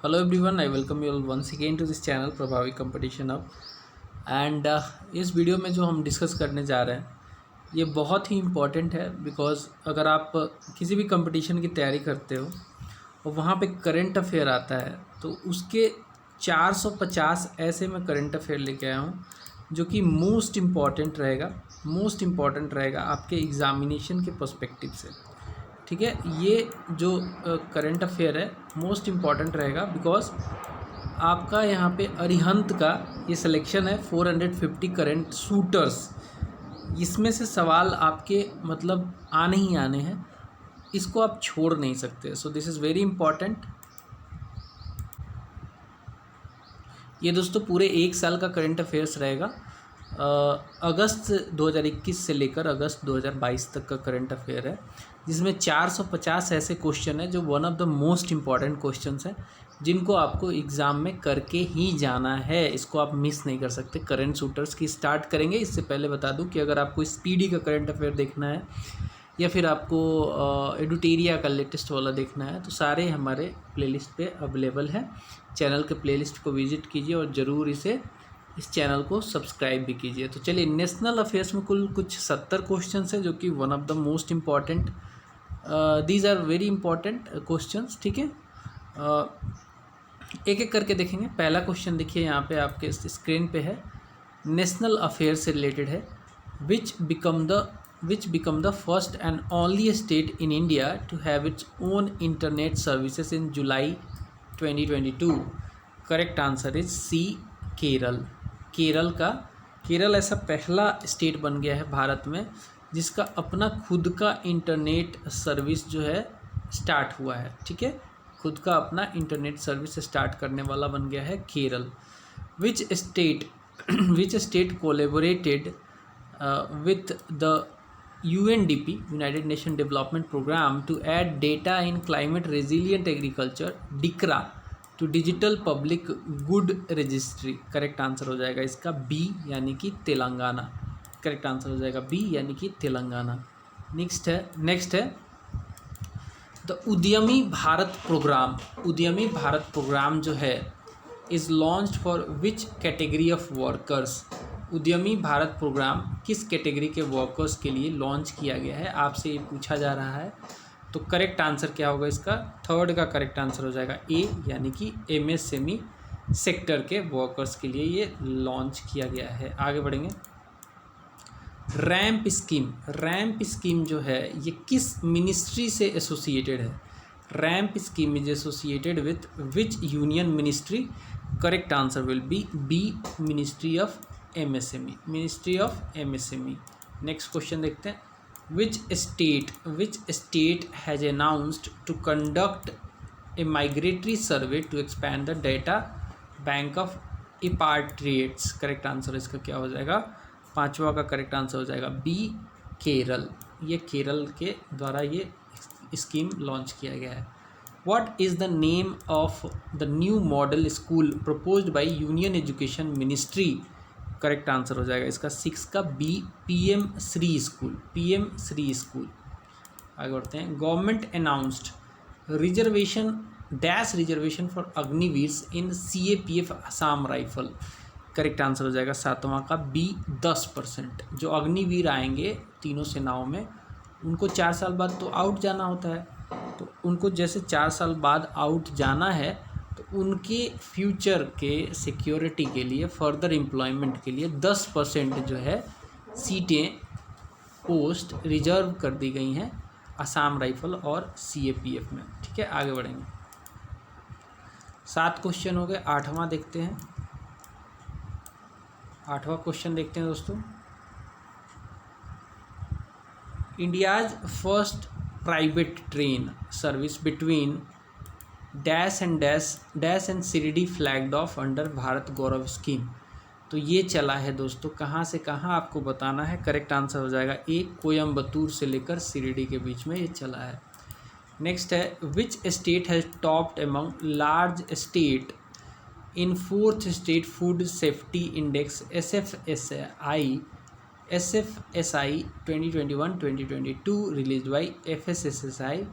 Hello everyone, I welcome you all once again to this channel प्रभावी competition अब and इस video में जो हम डिस्कस करने जा रहे हैं ये बहुत ही इम्पॉर्टेंट है बिकॉज अगर आप किसी भी कंपटीशन की तैयारी करते हो और वहाँ पे करंट अफेयर आता है तो उसके 450 ऐसे मैं करंट अफेयर लेके आया हूँ जो कि मोस्ट इम्पॉर्टेंट रहेगा आपके एग्ज़ामिनेशन के पर्सपेक्टिव से। ठीक है, ये जो करंट अफेयर है मोस्ट इम्पॉर्टेंट रहेगा बिकॉज आपका यहाँ पे अरिहंत का ये सिलेक्शन है 450 करंट शूटर्स। इसमें से सवाल आपके मतलब आने ही आने हैं, इसको आप छोड़ नहीं सकते। So this is very important. ये दोस्तों पूरे एक साल का करंट अफेयर्स रहेगा। अगस्त 2021 से लेकर अगस्त 2022 तक का करंट अफेयर है, जिसमें 450 ऐसे क्वेश्चन है जो one of the most important questions हैं जिनको आपको एग्ज़ाम में करके ही जाना है। इसको आप मिस नहीं कर सकते। करंट शूटर्स की स्टार्ट करेंगे। इससे पहले बता दूं कि अगर आपको स्पीडी का करंट अफेयर देखना है या फिर आपको एडुटेरिया का लेटेस्ट वाला देखना है तो सारे हमारे प्लेलिस्ट पे अवेलेबल है। चैनल के प्लेलिस्ट को विजिट कीजिए और ज़रूर इस चैनल को सब्सक्राइब भी कीजिए। तो चलिए, नेशनल अफेयर्स में कुल कुछ 70 क्वेश्चन है जो कि one of the most important, these are very important questions. ठीक है, एक एक करके देखेंगे। पहला क्वेश्चन देखिए यहाँ पे आपके स्क्रीन पे है, नेशनल अफेयर से रिलेटेड है। Which become the first and only state in India to have its own internet services in July 2022। Correct answer is C, Kerala. Kerala ऐसा पहला स्टेट बन गया है भारत में जिसका अपना खुद का इंटरनेट सर्विस जो है स्टार्ट हुआ है। ठीक है, खुद का अपना इंटरनेट सर्विस स्टार्ट करने वाला बन गया है Kerala. Which state collaborated with the UNDP, United Nation Development Programme, to add data in climate resilient agriculture DiCRA to digital public good registry. Correct answer हो जाएगा इसका बी, यानी कि तेलंगाना। करेक्ट आंसर हो जाएगा बी, यानी कि तेलंगाना। नेक्स्ट है द उद्यमी भारत प्रोग्राम जो है is launched for which category of workers. उद्यमी भारत प्रोग्राम किस कैटेगरी के वर्कर्स के लिए लॉन्च किया गया है, आपसे ये पूछा जा रहा है। तो करेक्ट आंसर क्या होगा इसका? थर्ड का करेक्ट आंसर हो जाएगा ए, यानी कि MSME सेक्टर के वर्कर्स के लिए ये लॉन्च किया गया है। आगे बढ़ेंगे। रैम्प स्कीम जो है ये किस मिनिस्ट्री से एसोसिएटेड है? RAMP scheme is associated with which union ministry? Correct answer will be, ministry of MSME। Next question देखते हैं। Which state has announced to conduct a migratory survey to expand the data bank of repatriates. Correct answer इसका क्या हो जाएगा? पांचवा का correct answer हो जाएगा बी, केरल। ये केरल के द्वारा ये स्कीम लॉन्च किया गया है। What is the name of the new model school proposed by union education ministry? Correct answer हो जाएगा इसका 6 का बी, PM श्री स्कूल। आगे बढ़ते हैं। Government announced reservation for Agniveers in CAPF Assam Rifle. Correct answer हो जाएगा 7वां का बी, 10%। जो अग्निवीर आएंगे तीनों सेनाओं में उनको 4 साल बाद तो आउट जाना होता है, तो उनको जैसे 4 साल बाद आउट जाना है तो उनके फ्यूचर के सिक्योरिटी के लिए, फर्दर एम्प्लॉयमेंट के लिए 10% जो है सीटें, पोस्ट रिजर्व कर दी गई हैं असम राइफल और CAPF में। ठीक है, आगे बढ़ेंगे। 7 क्वेश्चन हो गए, 8वां देखते हैं। 8वां क्वेश्चन देखते हैं दोस्तों। India's first private train service between dash and Shirdi flagged of under Bharat Gaurav scheme. तो ये चला है दोस्तों कहाँ से कहाँ आपको बताना है। करेक्ट आंसर हो जाएगा ए, कोयम्बतूर से लेकर शिरडी के बीच में ये चला है। नेक्स्ट है, विच state has topped among large state in 4th state food safety index SFSI 2021-2022 release by FSSAI।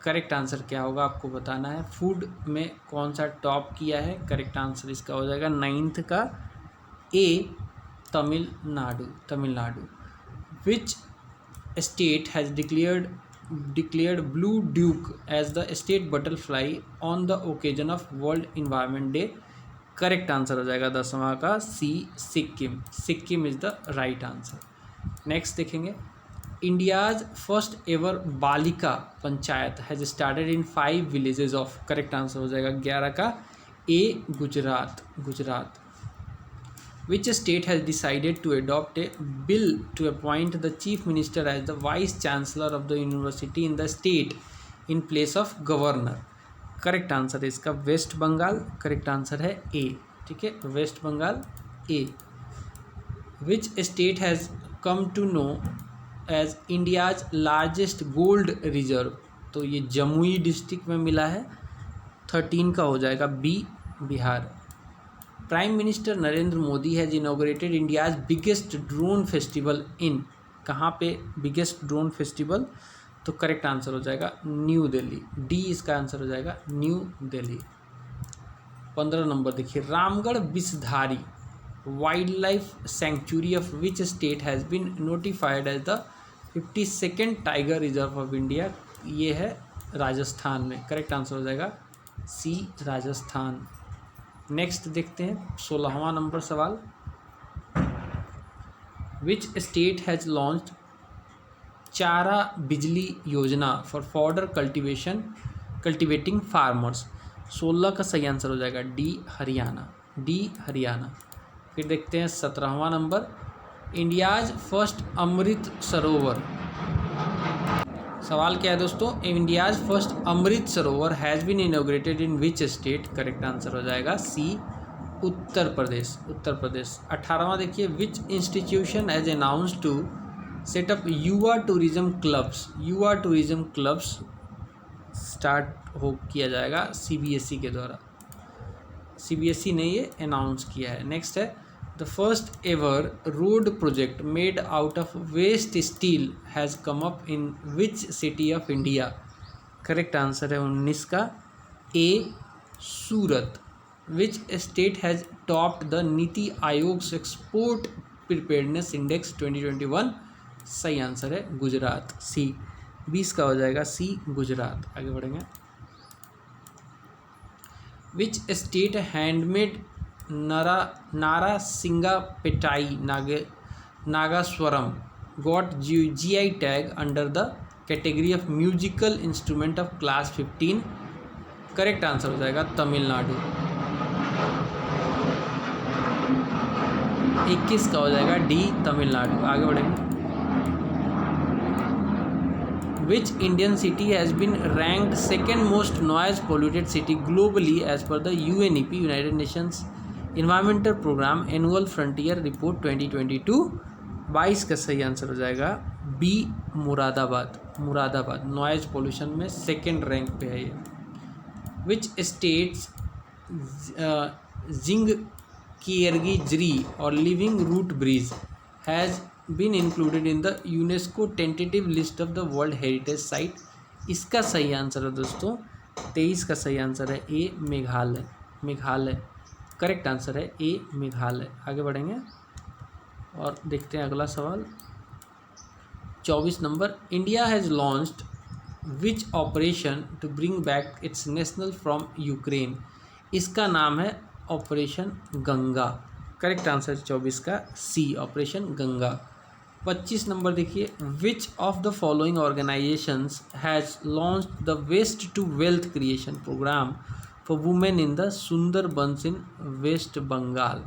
Correct answer क्या होगा आपको बताना है। फूड में कौन सा टॉप किया है, करेक्ट आंसर इसका हो जाएगा 9th का A, Tamil Nadu. Tamil Nadu. Which state has declared blue duke as the state butterfly on the occasion of World Environment Day? Correct answer हो जाएगा 10वां का C, Sikkim. Sikkim is the right answer. Next देखेंगे, India's first ever Balika Panchayat has started in 5 villages of, correct answer हो जाएगा 11 का A, Gujarat. Gujarat. Which state has decided to adopt a bill to appoint the chief minister as the vice chancellor of the university in the state in place of governor? Correct answer है इसका waste Bengal. Correct answer है A, ठीक है, West Bengal A. Which state has come to know as India's largest gold reserve, तो ये Jamui district में मिला है। 13 का हो जाएगा B, Bihar. Prime minister Narendra Modi has inaugurated India's biggest drone festival in, कहाँ पे बिगेस्ट ड्रोन फेस्टिवल, तो करेक्ट आंसर हो जाएगा न्यू दिल्ली। डी इसका आंसर हो जाएगा न्यू दिल्ली। 15 नंबर देखिए, Ramgarh Vishdhari wild life sanctuary of which state has been notified as the 52nd tiger reserve of India, ये है राजस्थान में। करेक्ट आंसर हो जाएगा सी, राजस्थान। नेक्स्ट देखते हैं 16वां नंबर सवाल, विच स्टेट हैज़ लॉन्च्ड चारा बिजली योजना फॉर फॉडर कल्टिवेटिंग फार्मर्स, 16 का सही आंसर हो जाएगा डी, हरियाणा। डी, हरियाणा। फिर देखते हैं 17वां number, India's first Amrit Sarovar, सवाल क्या है दोस्तों, India's first Amrit Sarovar has been inaugurated in which state, correct answer हो जाएगा सी, उत्तर प्रदेश। उत्तर प्रदेश। 18वां देखिए, which institution has announced to set up Yuva tourism clubs, Yuva tourism clubs start किया जाएगा CBSE के द्वारा। CBSE ने ये अनाउंस किया है। नेक्स्ट है, the first ever road project made out of waste steel has come up in which city of India, correct answer है 19 का A, Surat. Which state has topped the NITI Aayog's export preparedness index 2021, सही answer है गुजरात, सी। 20 का हो जाएगा सी, गुजरात। आगे बढ़ेंगे, which state handmade Narasinghapettai nagaswaram got GI tag under the category of musical instrument of class 15, correct answer हो जाएगा तमिलनाडु। 21 का हो जाएगा डी, तमिलनाडु। आगे बढ़ेंगे, which Indian city has been ranked second most noise polluted city globally as per the UNEP United Nations environmental programme annual frontier report 2022, 22 का सही answer हो जाएगा B, Moradabad. Moradabad noise pollution में सेकेंड रैंक पे है ये। Which states Jingkieng Jri और living root bridge has been included in the UNESCO tentative list of the world heritage site, इसका सही आंसर है दोस्तों 23 का सही आंसर है ए, मेघालय। मेघालय करेक्ट आंसर है ए, मेघालय। आगे बढ़ेंगे और देखते हैं अगला सवाल 24 number, India has launched which operation to bring back its national from Ukraine, इसका नाम है ऑपरेशन गंगा, करेक्ट आंसर 24 का सी, ऑपरेशन गंगा। 25 नंबर देखिए, which of the following organisations has launched the waste to wealth creation programme for women in the Sundarbans in West Bengal,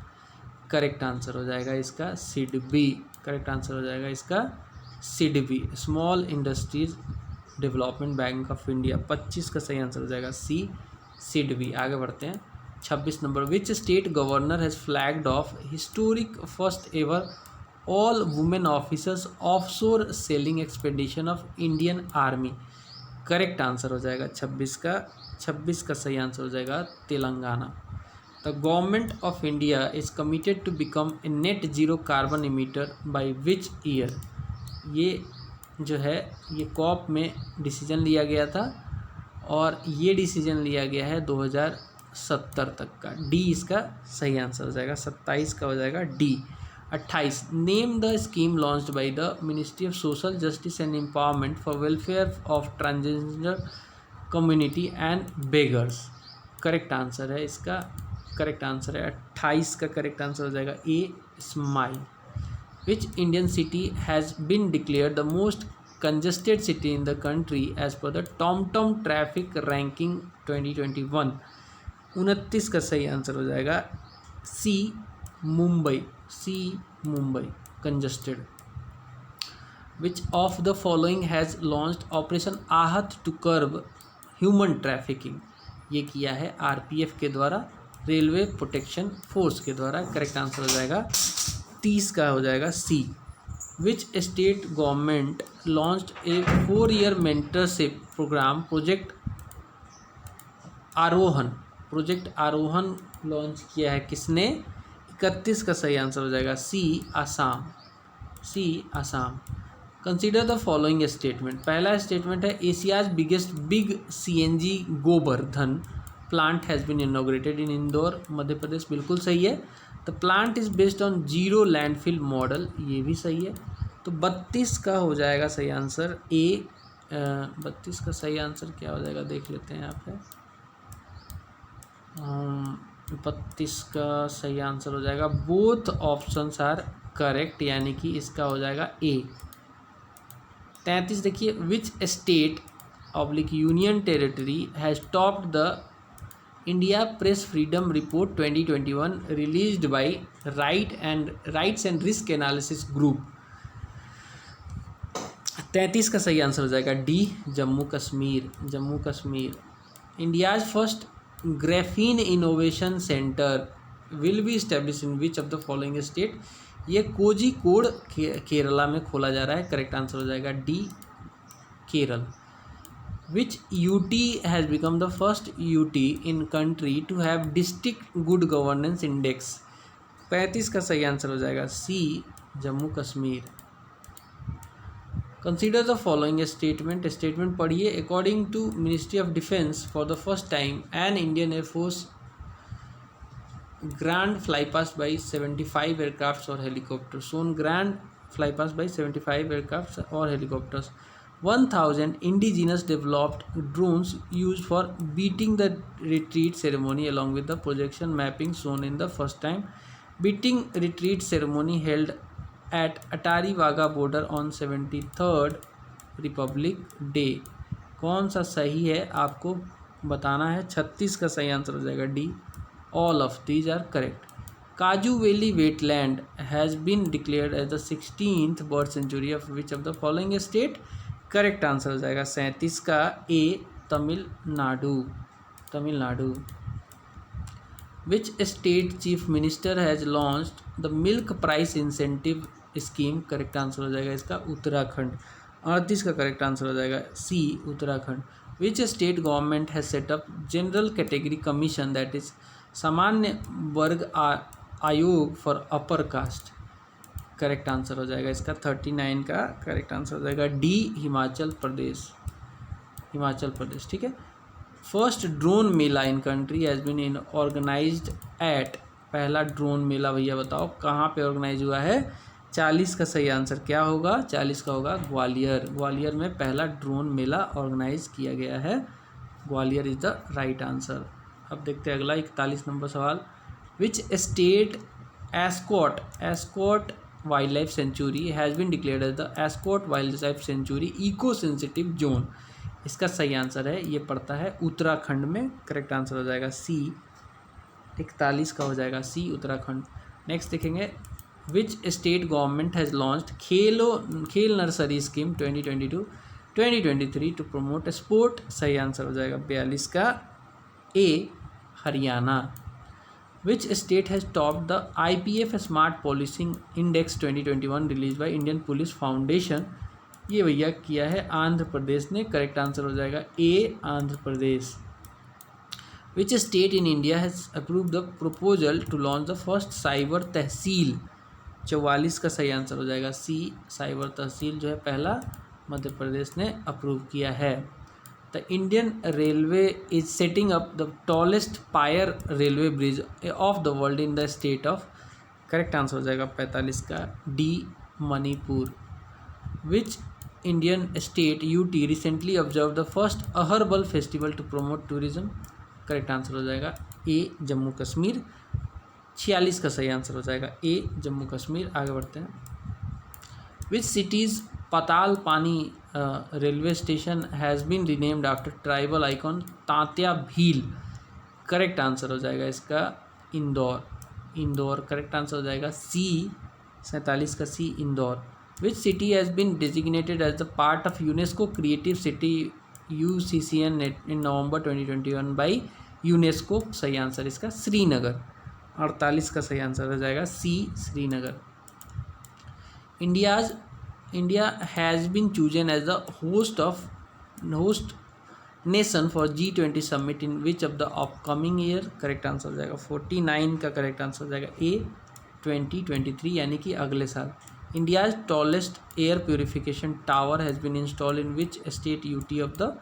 correct answer हो जाएगा इसका SIDBI, correct answer हो जाएगा इसका SIDBI, small industries development bank of India. 25 का सही आंसर हो जाएगा सी, सिडबी। आगे बढ़ते हैं 26 number, which state governor has flagged off historic first ever all women officers offshore sailing expedition of Indian Army, correct answer हो जाएगा 26 का सही आंसर हो जाएगा Telangana. The government of India is committed to become a net zero carbon emitter by which year, ये जो है ये कॉप में डिसीजन लिया गया था और ये डिसीजन लिया गया है 2070 तक का। डी इसका सही आंसर हो जाएगा। 27 का हो जाएगा D. 28, name the scheme launched by the ministry of social justice and empowerment for welfare of transgender community and beggars. Correct answer है इसका, करेक्ट आंसर है 28 का करेक्ट आंसर हो जाएगा A, smile. Which Indian city has been declared the most congested city in the country as per the TomTom traffic ranking 2021। 29 का सही answer हो जाएगा C, Mumbai. C, Mumbai, congested। Which of the following has launched operation Aahat to curb human trafficking? ये किया है RPF के द्वारा, railway protection force के द्वारा। करेक्ट आंसर हो जाएगा 30 का हो जाएगा C. Which state government launched a 4-year mentorship program project Arohan? Project Arohan launch किया है किसने? 31 का सही आंसर हो जाएगा C, Assam. C, Assam. Consider the following statement. पहला स्टेटमेंट है Asia's biggest big CNG Gobardhan plant has been inaugurated in Indore, Madhya Pradesh. बिल्कुल सही है। The plant is based on zero landfill model, ये भी सही है। तो 32 का हो जाएगा सही आंसर ए। 32 का सही आंसर क्या हो जाएगा देख लेते हैं यहाँ पे। 32 का सही आंसर हो जाएगा बोथ ऑप्शंस आर करेक्ट, यानी कि इसका हो जाएगा ए। 33 देखिए, which state oblique union territory has topped the India press freedom report 2021 released by rights and risk analysis group? 33 का सही आंसर हो जाएगा D, Jammu Kashmir. Jammu Kashmir. India's first graphene innovation centre will be establish in which of the following state? ये कोझिकोड केरला में खोला जा रहा है। करेक्ट आंसर हो जाएगा D, Kerala. Which UT has become the first UT in country to have district good governance index? 35 का सही आंसर हो जाएगा C, Jammu Kashmir. Consider the following statement. Statement पढ़िए। According to ministry of defence for the first time an Indian air force grand flypast by 75 aircraft और helicopters. सोन grand flypast by 75 aircraft और helicopters. 1000 indigenous developed drones used for beating the retreat ceremony along with the projection mapping shown in the first time beating retreat ceremony held at Atari Wagah border on 73rd Republic Day। कौन सा सही है आपको बताना है। 36 का सही answer हो जाएगा D, all of these are correct. Kazhuveli wetland has been declared as the 16th bird sanctuary of which of the following state? Correct answer हो जाएगा 37 का A, Tamil Nadu. Tamil Nadu. Which state chief minister has launched the milk price incentive scheme? Correct answer हो जाएगा इसका उत्तराखंड। 38 का correct answer हो जाएगा C, Uttarakhand. Which state government has set up general category commission that is Samanya Varg Aayog for upper caste? Correct answer हो जाएगा इसका 39 का करेक्ट आंसर हो जाएगा डी, हिमाचल प्रदेश। हिमाचल प्रदेश, ठीक है। First drone Mela in country has been organised at? पहला ड्रोन मेला भैया बताओ कहाँ पे ऑर्गेनाइज हुआ है? 40 का सही आंसर क्या होगा? 40 का होगा ग्वालियर। ग्वालियर में पहला ड्रोन मेला ऑर्गेनाइज किया गया है। Gwalior is the right answer. अब देखते हैं अगला 41 नंबर सवाल। Which state Askot wild sanctuary has been declared as the Askot wild life sanctuary eco sensitive zone? इसका सही आंसर है, ये पड़ता है उत्तराखंड में। करेक्ट आंसर हो जाएगा सी, 41 का हो जाएगा सी, उत्तराखंड। नेक्स्ट देखेंगे, which state government has launched Khel nursery scheme 2022-2023 to promote sport? सही आंसर हो जाएगा 42 का A, Haryana. Which state has topped the IPF Smart Policing Index 2021 release by Indian police foundation? ये भैया किया है आंध्र प्रदेश ने। करेक्ट आंसर हो जाएगा ए, Andhra Pradesh. Which state in India has approved the proposal to launch the first cyber tehsil? 44 का सही आंसर हो जाएगा सी, साइबर तहसील जो है पहला मध्य प्रदेश ने अप्रूव किया है। The Indian railway is setting up the tallest pier railway bridge of the world in the state of, correct answer हो जाएगा 45 का D, Manipur. Which Indian state UT recently observe the first Aharbal festival to promote tourism, correct answer हो जाएगा ए, जम्मू कश्मीर। 46 का सही answer हो जाएगा ए, जम्मू कश्मीर। आगे बढ़ते हैं। विच cities Patalpani railway station has been renamed after tribal icon Tantya Bhil, correct answer हो जाएगा इसका इंदौर, इंदौर करेक्ट आंसर हो जाएगा सी, 47 का C, Indore. Which city has been designated as the part of UNESCO creative city UCCN in November 2021 by UNESCO, सही answer इसका श्रीनगर। 48 का सही आंसर हो जाएगा C, Srinagar. India has been chosen as the host nation for G20 summit in which of the upcoming year, correct answer हो जाएगा 49 का correct answer हो जाएगा ए, 2023 यानी कि अगले साल। India's tallest air purification tower has been installed in which state UT of the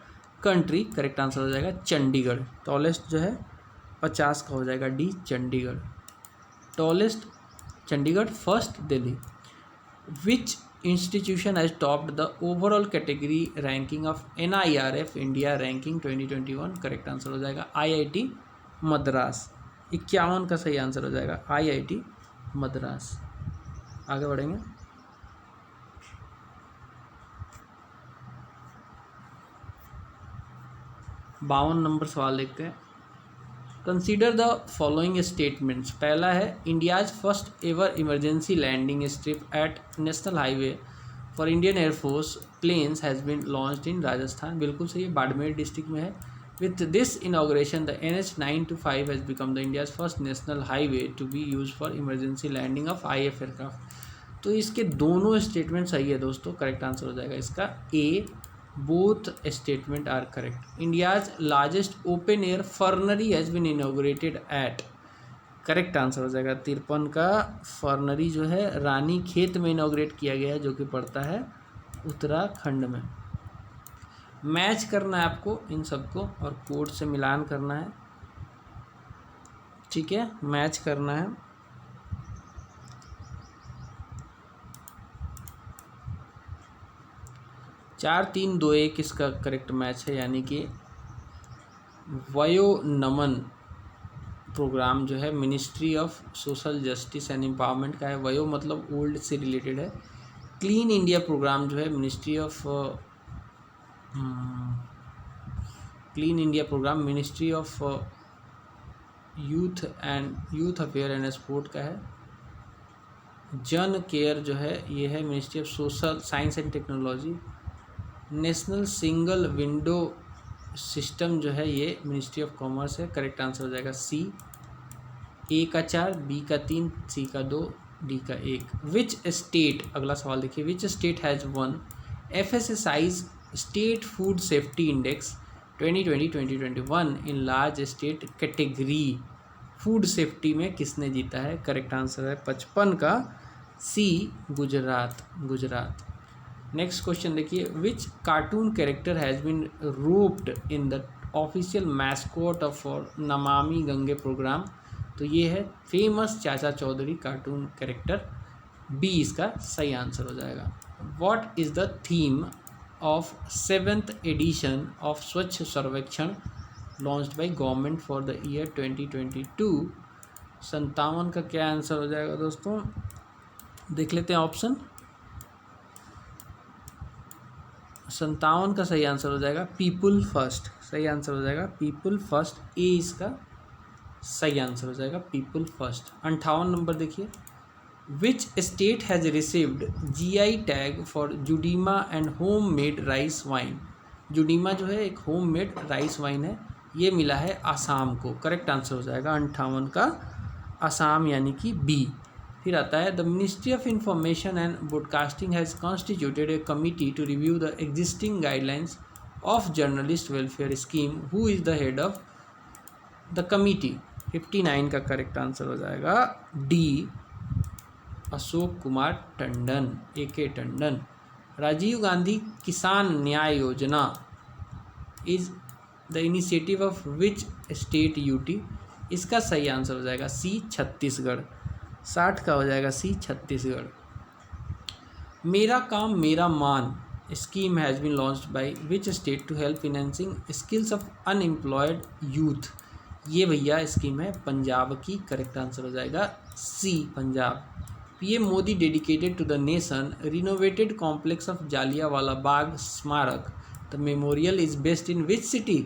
country, correct answer हो जाएगा चंडीगढ़। टॉलेस्ट जो है 50 का हो जाएगा D, Chandigarh. Tallest Chandigarh, first Delhi. Which institution has topped the overall category ranking of NIRF India Ranking 2021, correct answer हो जाएगा IIT Madras. 51 का सही आंसर हो जाएगा IIT मद्रास। आगे बढ़ेंगे। बावन नंबर सवाल देखते हैं। Consider the following statements. पहला है India's first ever emergency landing strip at national highway for Indian air force planes has been launched in Rajasthan, बिल्कुल सही, बाड़मेर डिस्ट्रिक्ट में है। With this inauguration the NH-925 has become the India's first national highway to be use for emergency landing of IF aircraft. तो इसके दोनों statement सही है दोस्तों, करेक्ट आंसर हो जाएगा इसका A, both statement are correct. India's largest open air fernery has been inaugurated at, correct answer हो जाएगा 53 का। फर्नरी जो है रानी खेत में इनॉग्रेट किया गया है, जो कि पड़ता है उत्तराखंड में। मैच करना है आपको इन सबको और कोड से मिलान करना है, ठीक है, मैच करना है। चार 3 2 1 इसका करेक्ट मैच है, यानी कि वयो नमन प्रोग्राम जो है ministry of social justice and empowerment का है। वयो मतलब ओल्ड से रिलेटेड है। क्लीन इंडिया प्रोग्राम जो है ministry of clean India programme ministry of youth affair and sport का है। जन केयर जो है ये है ministry of social science and technology. National single window system जो है ये मिनिस्ट्री ऑफ कॉमर्स है, करेक्ट आंसर हो जाएगा सी। ए का 4, बी का 3, सी का 2, डी का 1। विच स्टेट, अगला सवाल देखिए, which state has won FSSAI's state food safety index 2020-2021 in large state category. Food safety में किसने जीता है, करेक्ट आंसर है 55 का C, Gujarat, Gujarat. Next question देखिए, which cartoon character has been roped in the official mascot of Namami Gange programme. तो ये है फेमस चाचा चौधरी कार्टून कैरेक्टर, बी इसका सही आंसर हो जाएगा। What is the theme of 7th edition of Swachh Survekshan launched by government for the year 2022। 57 का क्या आंसर हो जाएगा दोस्तों, देख लेते हैं ऑप्शन। 57 का सही आंसर हो जाएगा पीपुल फर्स्ट, सही आंसर हो जाएगा पीपुल फर्स्ट, ए इसका सही आंसर हो जाएगा पीपुल फर्स्ट। 58 नंबर देखिए, which state has received GI tag for Judima and home made rice wine. Judima जो है एक होम मेड राइस वाइन है, ये मिला है आसाम को, करेक्ट आंसर हो जाएगा 58 का आसाम यानी कि बी। फिर आता है the ministry of information and broadcasting has constituted a committee to review the existing guidelines of journalist welfare scheme, who is the head of the committee. 59 का करेक्ट आंसर हो जाएगा D, Ashok Kumar Tandon, AK Tandon. Rajiv Gandhi Kisan Nyay Yojana, is the initiative of which state UT. इसका सही answer हो जाएगा सी छत्तीसगढ़। 60 का हो जाएगा सी छत्तीसगढ़। मेरा Kaam Mera Maan scheme has been launched by which state to help financing skills of unemployed youth. ये भैया स्कीम है पंजाब की। करेक्ट आंसर हो जाएगा C Punjab. PM Modi dedicated to the nation renovated complex of Jallianwala Bagh Smarak. The memorial is based in which city.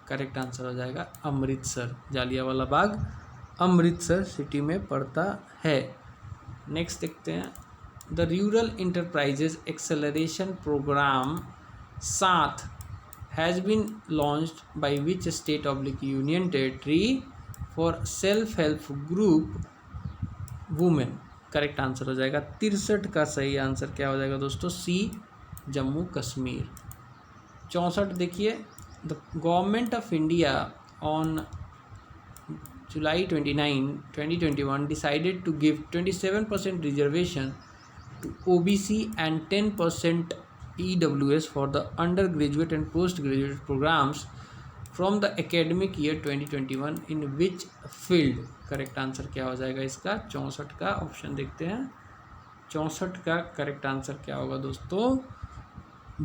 Correct answer हो जाएगा Amritsar. Jallianwala Bagh Amritsar city में पड़ता है। नेक्स्ट देखते हैं, the rural enterprises acceleration programme Saath has been launched by which state oblique union territory for self help group women. Correct answer हो जाएगा 63 का सही आंसर क्या हो जाएगा दोस्तों, सी जम्मू कश्मीर। 64 देखिए, the government of India on July 29, 2021 decided to give 27% reservation to OBC and 10% EWS for the undergraduate and postgraduate programs from the academic year 2021 in which field। Correct answer क्या हो जाएगा इसका, 64 का ऑप्शन देखते हैं। 64 का करेक्ट आंसर क्या होगा दोस्तों,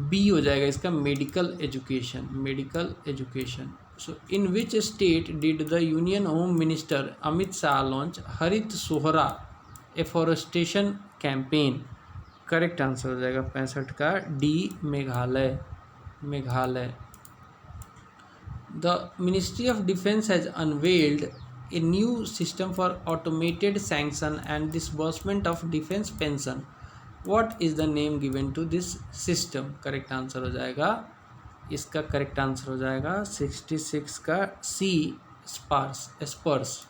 बी हो जाएगा इसका, medical education. Medical education. So, in which state did the Union Home Minister Amit Shah launch Harit Sohra afforestation campaign. Correct answer हो जाएगा 65 का, D Meghalaya. Meghalaya. The ministry of defence has unveiled a new system for automated sanction and disbursement of defence pension. What is the name given to this system. Correct answer हो जाएगा इसका, correct answer हो जाएगा 66 का, C Sparsh.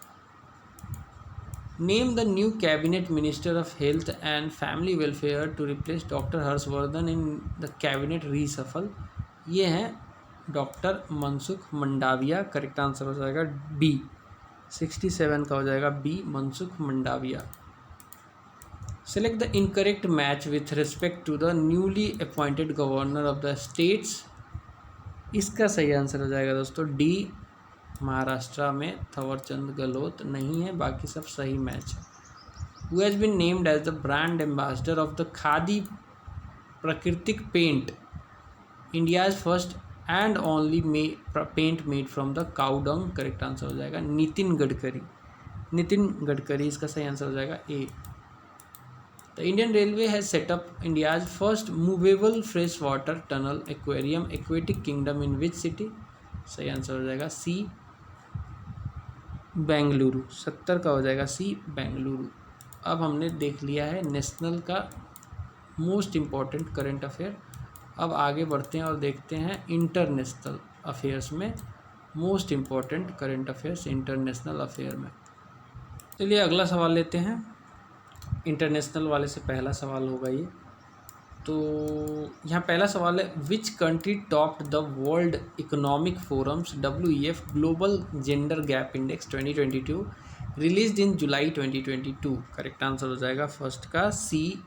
Name the new cabinet minister of health and family welfare to replace doctor Harshvardhan in the cabinet reshuffle. ये हैं doctor Mansukh Mandaviya. Correct answer हो जाएगा बी। 67 का हो जाएगा B Mansukh Mandaviya. Select the incorrect match with respect to the newly appointed governor of the states. इसका सही answer हो जाएगा दोस्तों डी महाराष्ट्र में थवरचंद गहलोत नहीं है, बाकी सब सही मैच है। Who has been named as the brand ambassador of the Khadi Prakritik paint, India's first and only paint made from the cow dung. Correct answer हो जाएगा नितिन गडकरी। नितिन गडकरी इसका सही आंसर हो जाएगा ए। The Indian Railway has set up India's first movable freshwater tunnel aquarium aquatic kingdom in which city। सही answer हो जाएगा सी बेंगलुरु। 70 का हो जाएगा सी बेंगलुरु। अब हमने देख लिया है नेशनल का मोस्ट इम्पॉर्टेंट करंट अफेयर। अब आगे बढ़ते हैं और देखते हैं इंटरनेशनल अफेयर्स में most important current affairs international affair में। चलिए अगला सवाल लेते हैं। इंटरनेशनल वाले से पहला सवाल होगा ये। तो यहाँ पहला सवाल है, which country topped the world economic forum's WEF global gender gap index 2022 released in July 2022। Correct answer हो जाएगा फर्स्ट का, C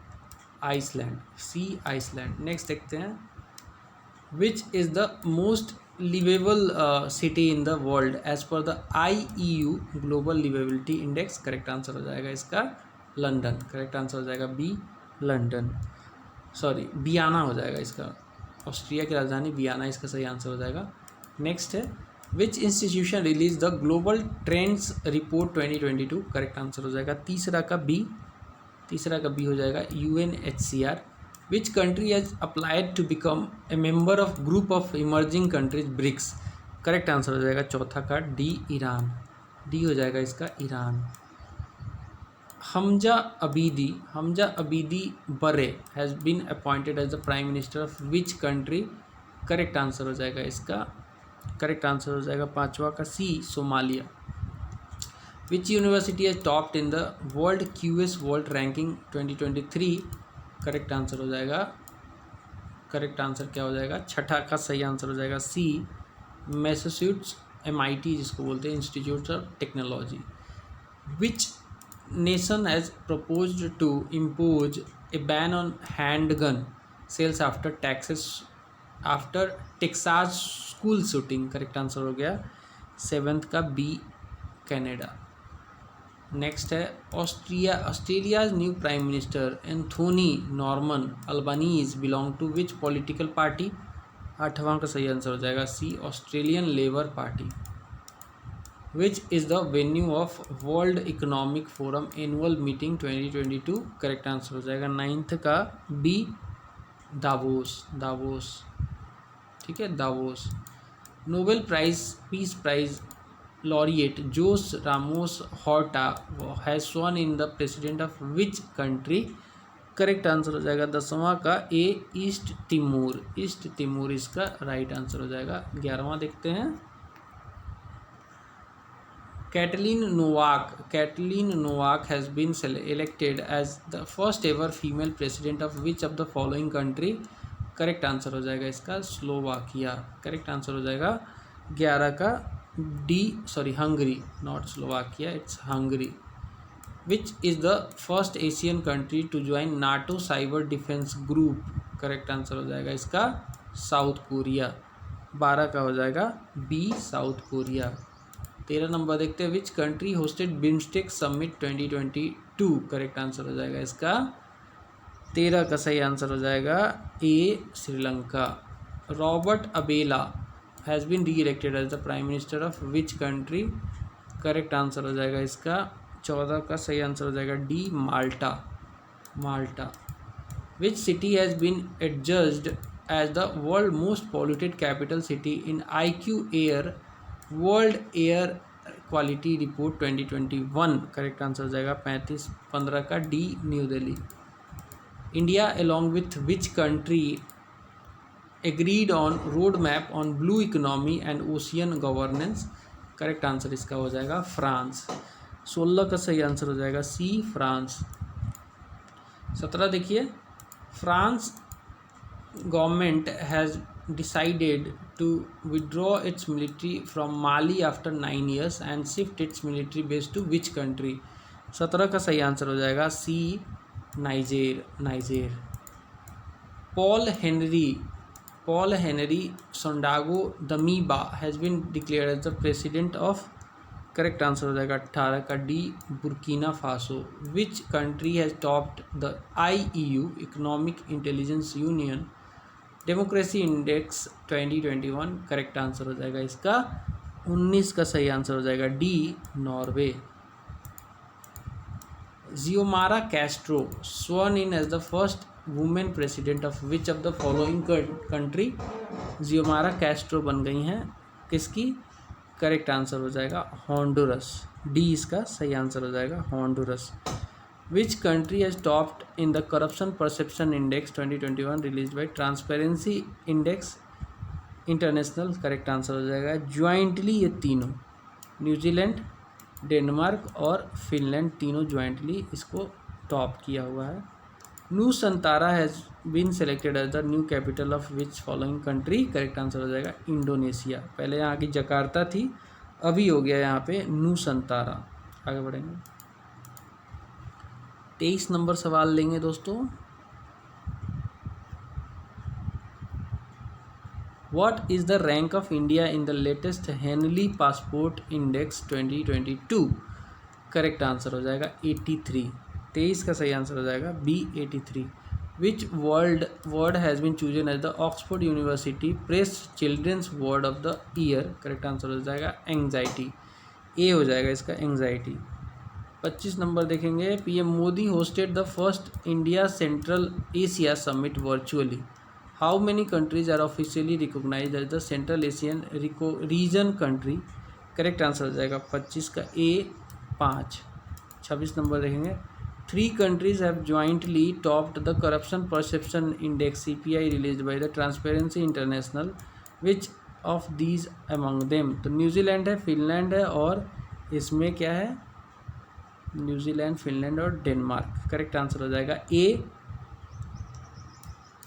Iceland. C Iceland. Next देखते हैं, which is the most liveable city in the world as per the IEU global liveability index. Correct answer हो जाएगा इसका London. Correct answer हो जाएगा बी लंदन, सॉरी बियाना हो जाएगा इसका। ऑस्ट्रिया की राजधानी बियाना इसका सही आंसर हो जाएगा। नेक्स्ट है, विच institution release the global trends report 2022। Correct answer हो जाएगा तीसरा का बी। तीसरा का बी हो जाएगा UNHCR। Which country has applied to become a member of group of emerging countries BRICS. Correct answer हो जाएगा चौथा का डी ईरान। डी हो जाएगा इसका Iran. Hamza Abdi Barre has been appointed as the prime minister of which country. Correct answer हो जाएगा इसका, करेक्ट आंसर हो जाएगा पांचवा का C Somalia. Which university has topped in the world QS world ranking 2023। Correct answer हो जाएगा, correct answer क्या हो जाएगा, छठा का सही आंसर हो जाएगा सी मैसाचुसेट्स MIT जिसको बोलते हैं, institute of technology. Which nation has proposed to impose a ban on handgun sales after taxes after Texas school shooting, correct answer हो गया 7th का बी कनाडा। नेक्स्ट है Australia's new prime minister Anthony Norman Albanese belong to which political party. 8वां का सही answer हो जाएगा C Australian Labour Party. Which is the venue of World Economic Forum annual meeting 2022, correct answer हो जाएगा 9th का B Davos. ठीक है, Davos. Nobel prize peace prize laureate Jose Ramos हॉर्टा has sworn in the president of which country, correct answer हो जाएगा 10वां का A East Timor इसका राइट आंसर हो जाएगा। 11वां देखते हैं। Katalin Novak has been elected as the first ever female president of which of the following country, correct answer हो जाएगा इसका स्लोवाकिया। करेक्ट आंसर हो जाएगा 11 का D, Hungary, not Slovakia, it's Hungary. Which is the first Asian country to join NATO cyber defence group, correct answer हो जाएगा इसका south Korea. 12 का हो जाएगा बी साउथ कोरिया। 13 नंबर देखते हैं। Which country hosted BIMSTEC summit 2022, correct answer हो जाएगा इसका 13 का सही आंसर हो जाएगा A Sri Lanka. Robert Abela has been re elected as the prime minister of which country, correct answer हो जाएगा इसका 14 का सही आंसर हो जाएगा D Malta. Which city has been adjudged as the world most polluted capital city in IQ air world air quality report 2021, correct answer हो जाएगा 35-15 का D new Delhi. India along with which country agreed on road map on blue economy and ocean governance, correct answer इसका हो जाएगा France. 16 का सही answer हो जाएगा सी फ्रांस। 17 देखिए। France government has decided to withdraw its military from Mali after 9 years and shift its military base to which country, 17 का सही आंसर हो जाएगा C Niger. Paul Henri Sandaogo Damiba has been declared as the president of, correct answer हो जाएगा 18 का D Burkina Faso. Which country has topped the IEU Economic Intelligence Union democracy index 2021, correct answer हो जाएगा इसका 19 का सही answer हो जाएगा D Norway. Xiomara Castro sworn in as the first women president of which of the following country, Xiomara Castro बन गई हैं किसकी, करेक्ट आंसर हो जाएगा होंडुरस, डी इसका सही आंसर हो जाएगा Honduras. Which country has topped in the corruption perception index 2021 released by Transparency Index International, correct answer हो जाएगा ज्वाइंटली ये तीनों, न्यूजीलैंड, डेनमार्क और फिनलैंड, तीनों ज्वाइंटली इसको टॉप किया हुआ है। Nusantara has been selected as the new capital of which following country, correct answer हो जाएगा इंडोनेशिया। पहले यहाँ की जकार्ता थी, अभी हो गया यहाँ पे नूसंतारा। आगे बढ़ेंगे। 23 नंबर सवाल लेंगे दोस्तों। What is the rank of India in the latest Henley passport index 2022, correct answer हो जाएगा 83। 23 का सही आंसर हो जाएगा B 83। Which word has been chosen as the Oxford University Press children's word of the year, correct answer हो जाएगा anxiety, A हो जाएगा इसका एंग्जाइटी। 25 नंबर देखेंगे। PM Modi hosted the first India Central Asia summit virtually, how many countries are officially recognised as the Central Asian region country, correct answer हो जाएगा 25 का ए 5। 26 number देखेंगे। 3 countries have jointly topped the corruption perception index CPI released by the Transparency International, which of these among them, तो New Zealand है, Finland है और इसमें क्या है, न्यूजीलैंड, फिनलैंड और डेनमार्क, करेक्ट आंसर हो जाएगा ए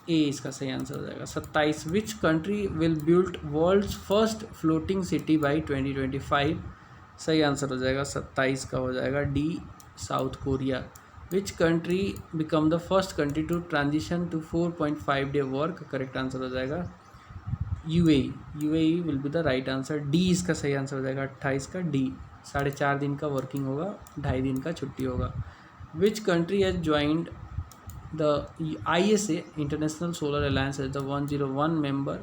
इसका सही आंसर हो जाएगा 27। Which country will build world's first floating city by 2025, सही आंसर हो जाएगा 27 का हो जाएगा D South Korea. Which country become the first country to transition to 4.5 day work, correct answer हो जाएगा UAE, UAE will be the right answer. D इसका सही आंसर हो जाएगा 28 का डी। 4.5 दिन का वर्किंग होगा, 2.5 दिन का छुट्टी होगा। Which country has joined the ISA International Solar Alliance as the 101 member?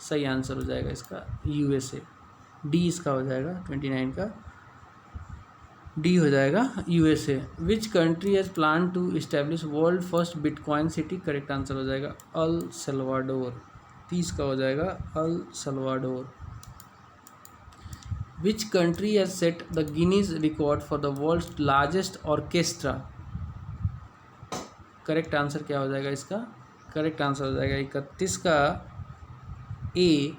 सही आंसर हो जाएगा इसका USA। डी इसका हो जाएगा 29 का, डी हो जाएगा USA। Which country has plan to establish world first bitcoin city? Correct answer हो जाएगा अल सल्वाडोर। 30 का हो जाएगा El Salvador. Which country has set the Guinness record for the world largest orchestra? Correct answer क्या हो जाएगा इसका? Correct answer हो जाएगा 31 का A,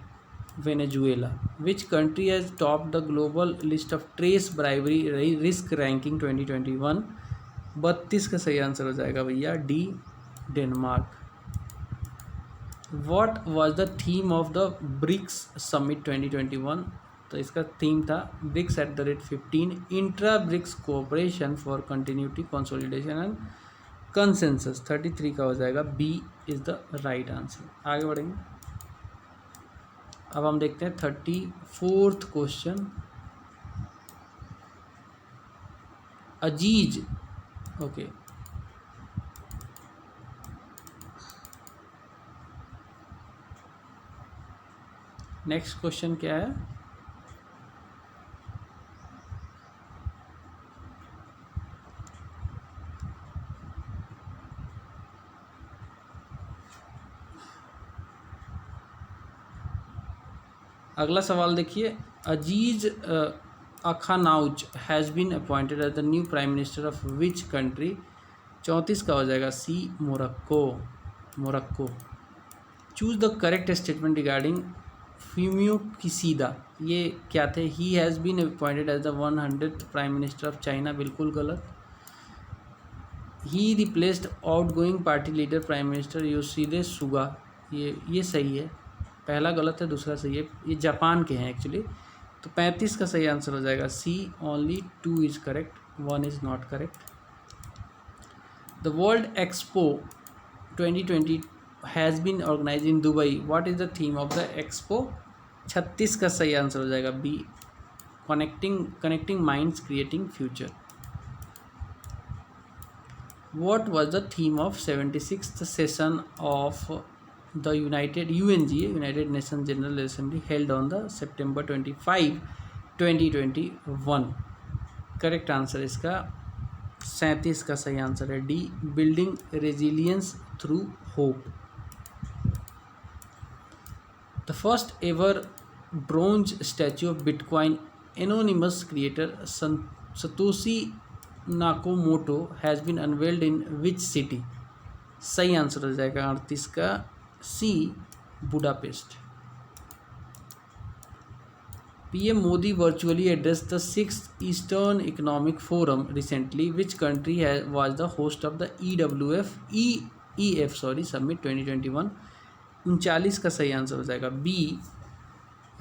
Venezuela. Which country has top the global list of trace bribery risk ranking 2021? 32 का सही answer हो जाएगा भैया D, Denmark. What was the theme of the BRICS summit 2021? तो इसका थीम था BRICS @15 intra BRICS cooperation for continuity consolidation and consensus. 33 का हो जाएगा B is the right answer. आगे बढ़ेंगे, अब हम देखते हैं 34th question. Aziz, okay, next question क्या है? अगला सवाल देखिए, Aziz Akhannouch has been appointed as the new prime minister of which country? 34 का हो जाएगा C, Morocco, Morocco. Choose the correct statement regarding Fumio Kishida. ये क्या थे? He has been appointed as the 100th prime minister of China, बिल्कुल गलत। He replaced outgoing party leader prime minister Yoshihide Suga, ये सही है। पहला गलत है, दूसरा सही है। ये जापान के हैं एक्चुअली। तो 35 का सही आंसर हो जाएगा C, only 2 is correct, 1 is not correct. The world expo 2020 has been organise in Dubai, what is the theme of the expo? 36 का सही आंसर हो जाएगा B, connecting minds creating future. What was the theme of 76th session of the UNGA, United Nations General Assembly, held on the September 25, 2021? Correct answer इसका 37 का सही answer है D, building resilience through hope. The first ever bronze statue of bitcoin anonymous creator Satoshi Nakamoto has been unveiled in which city? सही answer हो जाएगा 38 का C, Budapest. PM Modi virtually address the 6th eastern economic forum recently, which country was the host of the EF summit 2021? 39 का सही answer हो जाएगा B,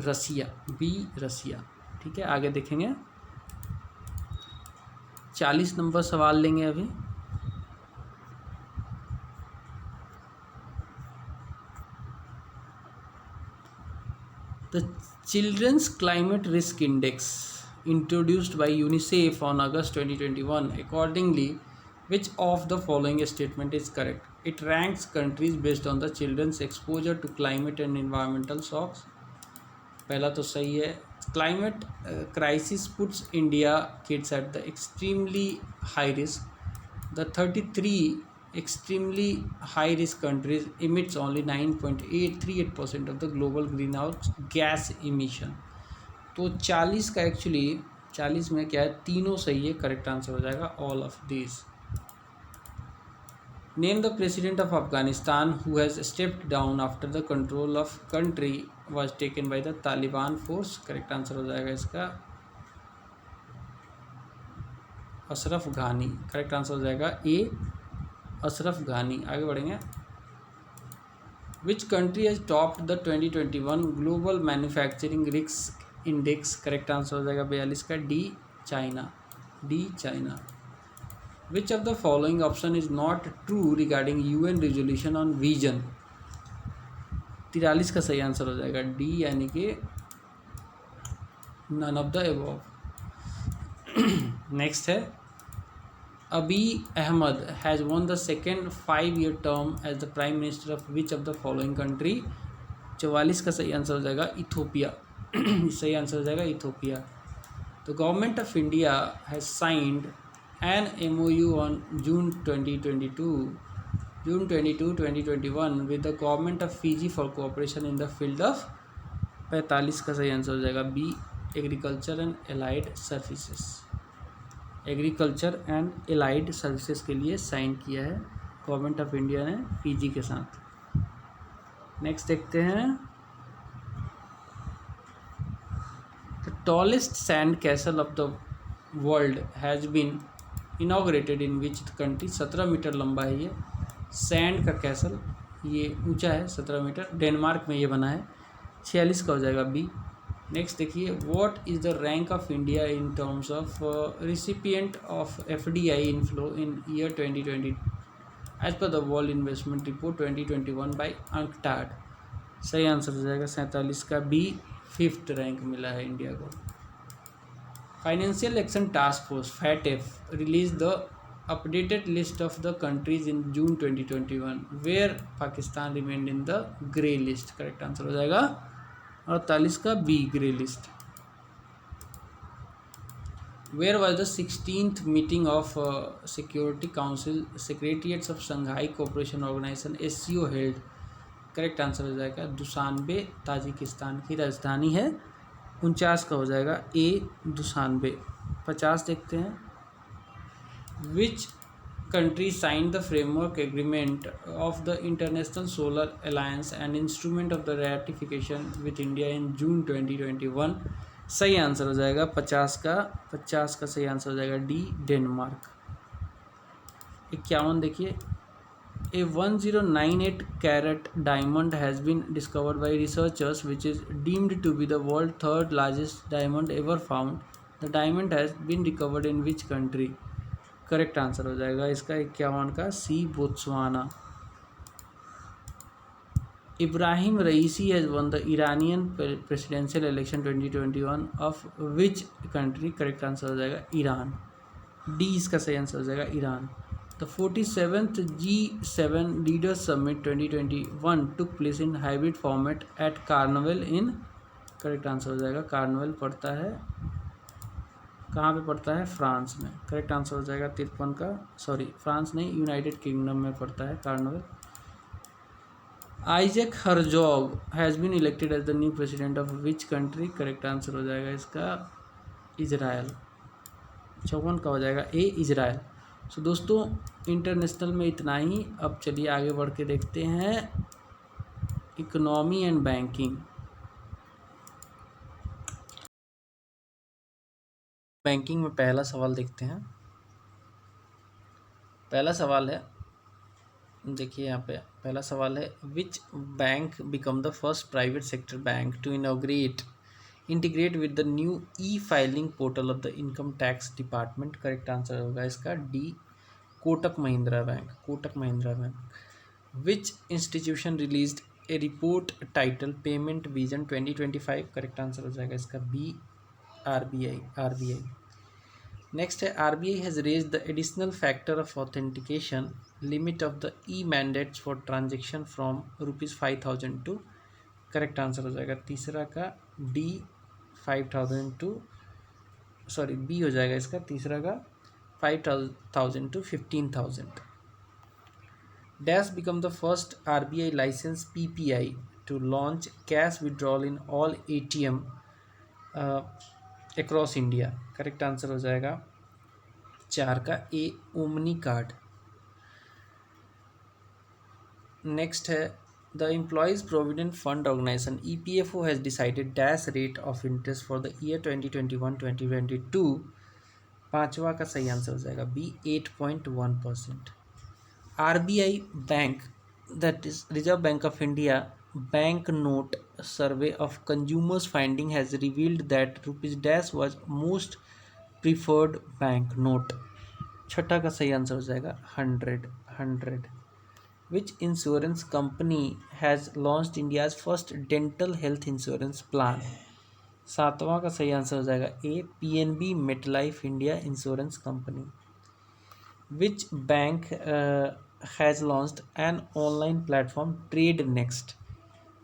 रसिया, B, रसिया। ठीक है, आगे देखेंगे। 40 नंबर सवाल लेंगे अभी। The children's climate risk index introduced by UNICEF on August 2021, accordingly which of the following statement is correct? It ranks countries based on the children's exposure to climate and environmental shocks. पहला तो सही है। Climate crisis puts India kids at the extremely high risk. The 33 extremely high risk countries emits only 9.838% of the global greenhouse gas emission. तो 40 का actually 40 में क्या है, तीनों सही है, करेक्ट आंसर हो जाएगा all of this. Name the president of Afghanistan who has stepped down after the control of country was taken by the Taliban force. Correct answer हो जाएगा इसका अशरफ घानी। करेक्ट आंसर हो जाएगा ए, अशरफ घानी। आगे बढ़ेंगे। Which country has topped the 2021 global manufacturing risk index? Correct answer हो जाएगा 42 का D, China, D, China. Which of the following option is not true regarding UN resolution on vision? 43 का सही आंसर हो जाएगा डी, यानी कि none of the above. Next है Abiy Ahmed has won the second 5-year term as the prime minister of which of the following country. 44 का सही answer हो जाएगा इथोपिया। सही आंसर हो जाएगा Ethiopia. The government of India has signed an MOU on June 22, 2021 with the government of Fiji for cooperation in the field of. 45 का सही answer हो जाएगा B, agriculture and allied services. Agriculture and allied services के लिए sign किया है government of India ने Fiji के साथ। नेक्स्ट देखते हैं the tallest sand castle of the world has been inaugurated in which country. 17 metre लंबा है ये सैंड का कैसल, ये ऊंचा है 17 मीटर, डेनमार्क में ये बना है। 46 का हो जाएगा बी। नेक्स्ट देखिए what is the rank of India in terms of recipient of FDI inflow in year 2020 as per the world investment report 2021 by UNCTAD। सही आंसर हो जाएगा 47 का बी, 5th रैंक मिला है इंडिया को। Financial action task force FATF release the updated list of the countries in June 2021 where Pakistan remained in the grey list. Correct answer हो जाएगा 48 का B, grey list. Where was the 16th meeting of security council secretariats of Shanghai cooperation organisation SCO held. Correct answer हो जाएगा Dushanbe, Tajikistan की राजधानी है। 49 का हो जाएगा ए, दुशानबे। 50 देखते हैं विच country signed the framework agreement of the International Solar Alliance and instrument of the ratification with India in June 2021। सही आंसर हो जाएगा 50 का सही आंसर हो जाएगा डी, डेनमार्क। 51 देखिए A 1098 carat diamond has been discovered by researchers which is deemed to be the world 3rd largest diamond ever found. The diamond has been recovered in which country. Correct answer हो जाएगा इसका 51 का C, Botswana. Ibrahim Raisi has won the Iranian presidential election 2021 of which country. Correct answer हो जाएगा Iran, D इसका सही answer हो जाएगा Iran. The 47th G7 leaders summit 2021 took place in hybrid format at Cornwall in. Correct answer हो जाएगा carnival पड़ता है, कहाँ पे पड़ता है, फ्रांस में। करेक्ट आंसर हो जाएगा 53 का, सॉरी फ्रांस नहीं, यूनाइटेड किंगडम में पड़ता है Cornwall. Isaac Herzog has been elected as the new president of which country. Correct answer हो जाएगा इसका इजराइल। 54 का हो जाएगा ए, इजराइल। सो दोस्तों इंटरनेशनल में इतना ही। अब चलिए आगे बढ़ के देखते हैं इकोनॉमी एंड बैंकिंग। बैंकिंग में पहला सवाल देखते हैं। पहला सवाल है, देखिए यहाँ पे पहला सवाल है which bank become the first private sector bank to integrate with the new filing portal of the income tax department. Correct answer होगा इसका D, Kotak Mahindra bank, Kotak Mahindra bank. Which institution released a report title payment vision 2025। Correct answer हो जाएगा इसका B, RBI। Next है RBI has raise the additional factor of authentication limit of the mandates for transaction from ₹5,000 to. Correct answer हो जाएगा तीसरा का D, 5,000 to, sorry B हो जाएगा इसका तीसरा का 5,000 to 15,000। Dash become the first RBI license PPI to launch cash withdrawal in all ATM across India. Correct answer हो जाएगा 4 का ए, ओमनी कार्ड। नेक्स्ट है the employees provident fund organisation EPFO has decided dash rate of interest for the year 2021-2022। 5वां का सही answer हो जाएगा B, 8.1%। RBI bank, that is Reserve Bank of India, bank note survey of consumers finding has revealed that ₹डैश was most preferred bank note. 6 का सही answer हो जाएगा 100। Which insurance company has launched India's first dental health insurance plan? सातवां का सही answer हो जाएगा A, PNB MetLife India insurance company. Which bank has launched an online platform trade next?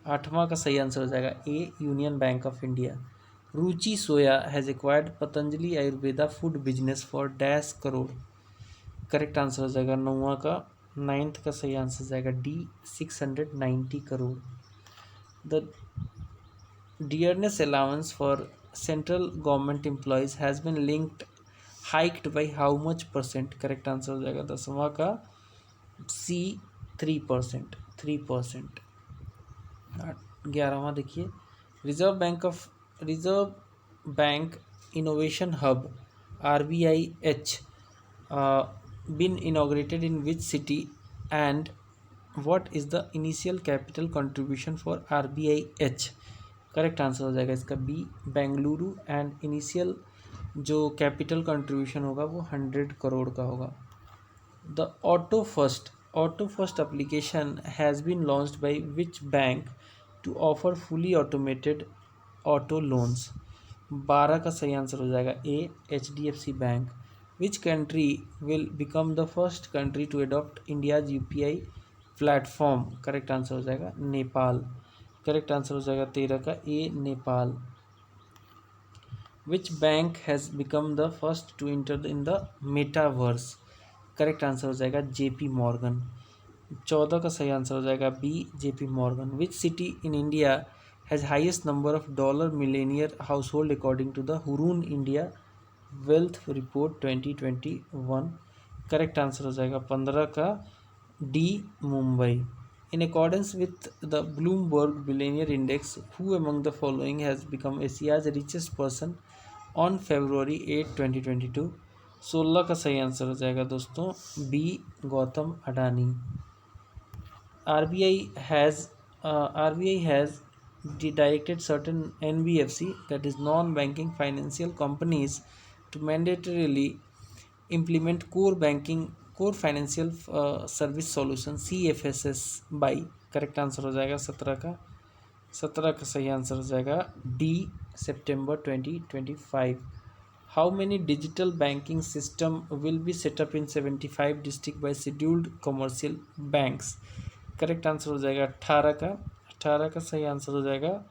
आठवां का सही आंसर हो जाएगा A, Union Bank of India. Ruchi Soya has acquired Patanjali Ayurveda food business for dash crore? Correct answer हो जाएगा नौवां का, नाइन्थ का सही आंसर हो जाएगा D, 690 crore. The dearness allowance for central government employees has been linked hiked by how much percent? Correct answer हो जाएगा दसवां का सी, 3%। 3%। 11वां देखिए, reserve bank innovation hub RBIH been inaugurated in which city and what is the initial capital contribution for RBIH? Correct answer हो जाएगा इसका B, Bengaluru. And initial जो capital contribution होगा वो 100 करोड़ का होगा। The auto first application has been launched by which bank to offer fully automated auto loans? 12 का सही आंसर हो जाएगा A, HDFC bank. Which country will become the first country to adopt India's UPI platform? Correct answer हो जाएगा Nepal. Correct answer हो जाएगा 13 का ए, Nepal. Which bank has become the first to enter in the metaverse? Correct answer हो जाएगा JP Morgan. 14 का सही answer हो जाएगा B, JP Morgan. Which city in India has highest number of dollar millionaire household according to the Hurun India wealth report 2021? Correct answer हो जाएगा 15 का D, Mumbai. In accordance with the Bloomberg Billionaire Index, who among the following has become Asia's richest person on February 8, 2022? 16 का सही answer हो जाएगा दोस्तों B, Gautam Adani. RBI has directed certain NBFC, that is non-banking financial companies, to mandatorily implement core financial service solution CFSS by? Correct answer हो जाएगा 17 का सही answer हो जाएगा D, September 2025। How many digital banking system will be set up in 75 district by scheduled commercial banks? Correct answer हो जाएगा 18 का सही आंसर हो जाएगा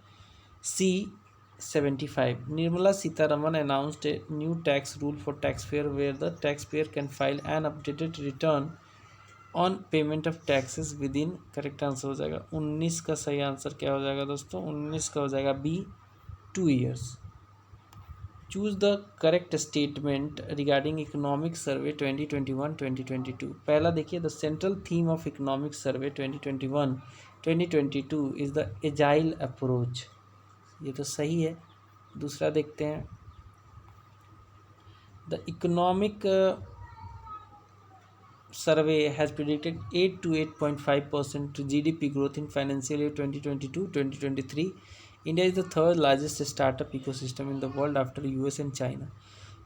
सी, 75। Nirmala Sitharaman announced a new tax rule for taxpayer where the taxpayer can file an updated return on payment of taxes within? Correct answer हो जाएगा 19 का सही आंसर क्या हो जाएगा दोस्तों? 19 का हो जाएगा B, 2 years। Choose the correct statement regarding economic survey 2021-2022। पहला देखिए, the central theme of economic survey 2021-2022 is the agile approach. ये तो सही है। दूसरा देखते हैं, the economic survey has predicted 8 to 8.5% GDP growth in financial year 2022-2023. India is the third largest startup ecosystem in the world after US and China.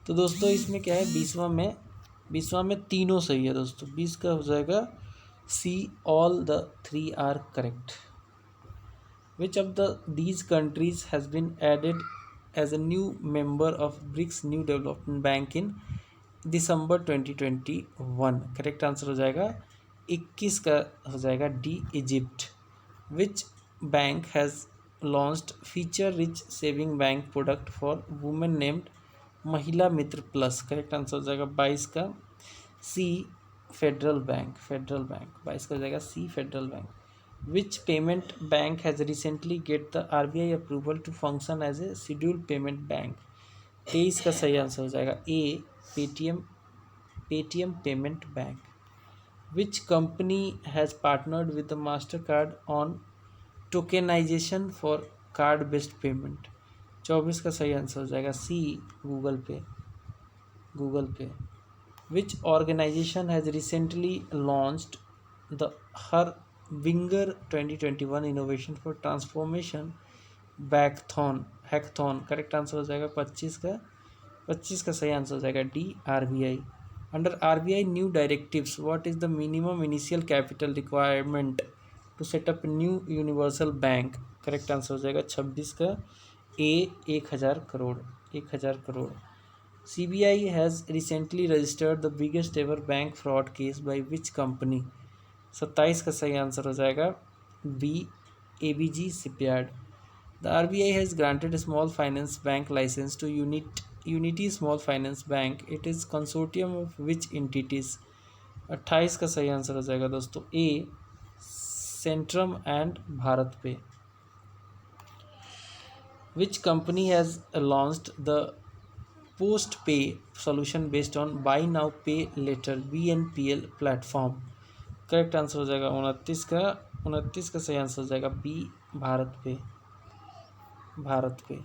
तो दोस्तों इसमें क्या है, 20वां में तीनों सही है दोस्तों। 20 का हो जाएगा C, all the 3 are correct. Which of these countries has been added as a new member of BRICS New Development Bank in December 2021? Correct answer हो जाएगा 21 का हो जाएगा D, Egypt. Which bank has launched feature rich saving bank product for women named महिला मित्र plus? Correct answer हो जाएगा 22 का सी, federal bank. 22 का हो जाएगा C, federal bank. Which payment bank has recently get the RBI approval to function as a scheduled payment bank? 23 का सही answer हो जाएगा A, Paytm payment bank. Which company has partnered with the MasterCard on tokenization for card based payment? 24 का सही answer हो जाएगा सी, Google पे। Which organization has recently launched the Harbinger 2021 Innovation for Transformation hackathon? Correct answer हो जाएगा 25 का सही answer हो जाएगा D, RBI। Under RBI new directives, what is the minimum initial capital requirement to set up a new universal bank? Correct answer हो जाएगा 26 का ए 1000 crore 1000 crore. CBI has recently registered the biggest ever bank fraud case by which company? 27 का सही answer हो जाएगा B ABG Shipyard. The RBI has granted a small finance bank license to Unity Small Finance Bank. It is consortium of which entities? 28 का सही answer हो जाएगा दोस्तों ए Centrum and Bharat पे. Which company has launched the post pay solution based on buy now pay later BNPL platform? Correct answer हो जाएगा 29 का सही आंसर हो जाएगा बी भारत पे.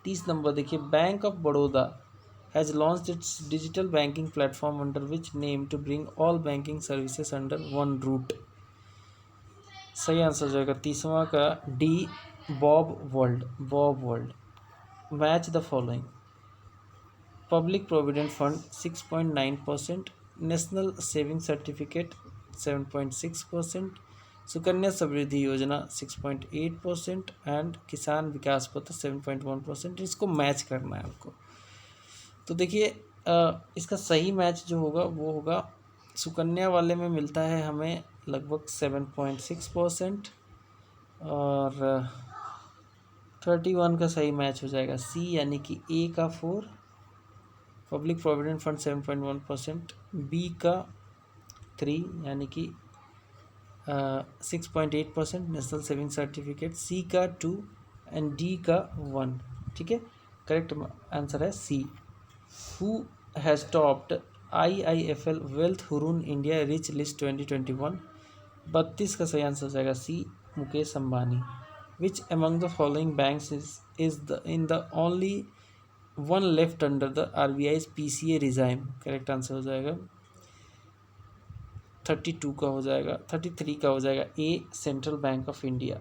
30 नंबर देखिए, bank of Baroda has launched its digital banking platform under which name to bring all banking services under one root. सही answer हो जाएगा 30वां का D BOB world. Match the following. Public provident fund 6.9%, national saving certificate 7.6%, Sukanya Samriddhi Yojana 6.8% and किसान विकास पत्र 7.1%. इसको match करना है आपको. तो देखिए इसका सही मैच जो होगा वो होगा सुकन्या वाले में मिलता है हमें लगभग 7.6% और 31 का सही मैच हो जाएगा सी यानी कि ए का 4, पब्लिक प्रोविडेंट फंड 7.1%, बी का 3 यानी कि 6.8%, नेशनल सेविंग सर्टिफिकेट सी का 2 एंड डी का 1. ठीक है, करेक्ट आंसर है C. Who has topped IIFL wealth Hurun India rich list 2021? 32 का सही आंसर हो जाएगा C Mukesh Ambani. Which among the following banks is the in the only one left under the RBI's PCA regime? करेक्ट answer हो जाएगा 32 का हो जाएगा 33 का हो जाएगा A central bank of India.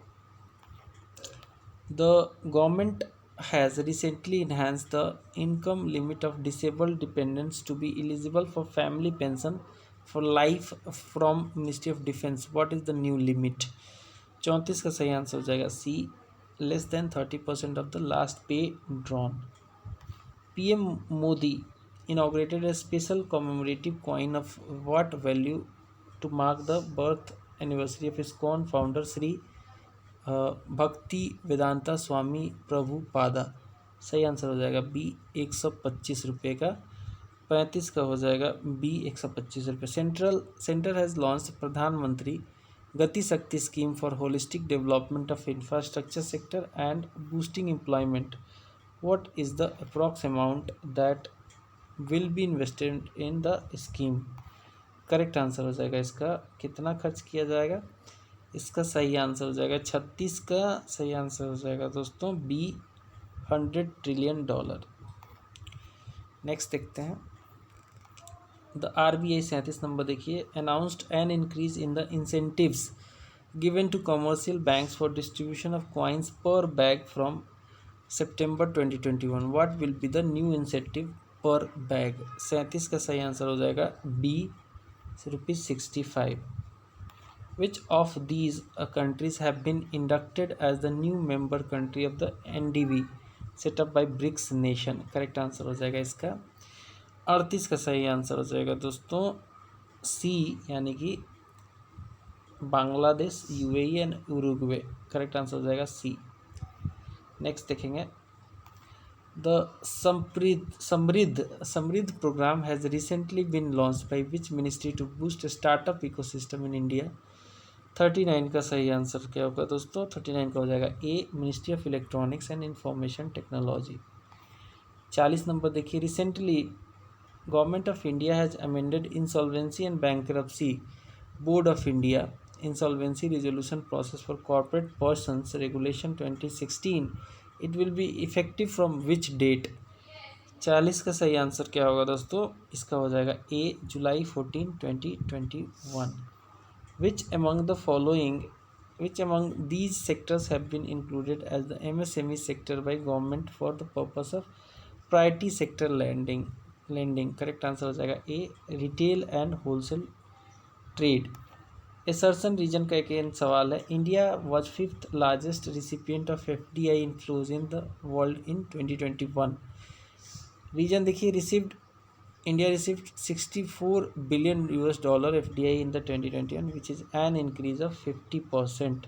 The government has recently enhanced the income limit of disabled dependents to be eligible for family pension for life from ministry of defence. What is the new limit? 34 का सही answer हो जाएगा C less than 30% of the last pay drawn. PM Modi inaugurated a special commemorative coin of what value to mark the birth anniversary of ISKCON founder Sri भक्ति वेदांता स्वामी प्रभुपादा. सही answer हो जाएगा B 125 रुपये का. 35 का हो जाएगा बी 125 रुपये. सेंटर हैज़ लॉन्च प्रधानमंत्री गति शक्ति scheme for holistic development of infrastructure sector and boosting employment. What is the approx amount that will be invested in the scheme? Correct answer हो जाएगा इसका कितना खर्च किया जाएगा. इसका सही आंसर हो जाएगा 36 का सही आंसर हो जाएगा दोस्तों बी $100 ट्रिलियन. नेक्स्ट देखते हैं द RBI. 37 नंबर देखिए, announced an increase in the incentives given to commercial banks for distribution of coins per bag from September 2021. What will be the new incentive per bag? 37 का सही answer हो जाएगा B ₹65. Which of these countries have been inducted as the new member country of the NDB set up by BRICS nation? Correct answer हो जाएगा इसका 38 का सही answer हो जाएगा दोस्तों सी यानी कि Bangladesh, UAE and Uruguay. Correct answer हो जाएगा सी. नेक्स्ट देखेंगे the Samriddh programme has recently been launch by which ministry to boost startup ecosystem in India? 39 का सही आंसर क्या होगा दोस्तों? 39 का हो जाएगा A ministry of electronics and information technology. 40 number देखिए, recently government of India has amended insolvency and bankruptcy board of India Insolvency Resolution Process for Corporate Persons Regulation 2016. It will be effective from which date? 40 का सही answer क्या होगा दोस्तों? इसका हो जाएगा A July 14, 2021. Which among these sectors have been included as the MSME sector by government for the purpose of priority sector lending? Lending, correct answer हो जाएगा A retail and wholesale trade. Assertion reason का एक सवाल है, India was fifth largest recipient of FDI inflows in the world in 2021। Reason देखिए, received India received 64 billion US dollar FDI in the 2021 which is an increase of 50%।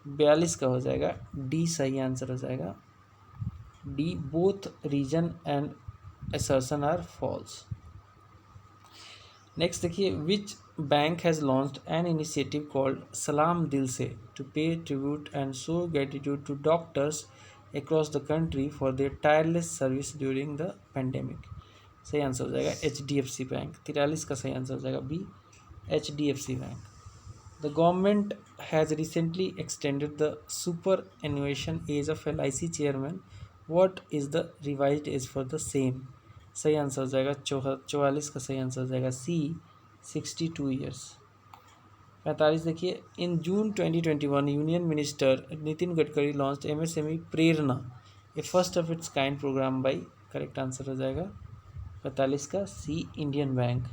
42 का हो जाएगा D, सही answer हो जाएगा D, both reason and assertion are false। Next देखिए, which bank has launched an initiative called Salaam Dil Se to pay tribute and show gratitude to doctors across the country for their tireless service during the pandemic. सही answer हो जाएगा H D F C bank. 43 का सही answer हो जाएगा B, H D F C bank. The government has recently extended the superannuation age of LIC chairman. What is the revised age for the same? सही answer हो जाएगा 44 का सही answer हो जाएगा सी, 62 ईयर्स। 45 देखिए, in June 2021 union minister Nitin Gadkari launch MSME Prerana, a first of its kind programme by, correct answer हो जाएगा 45 का C, Indian bank.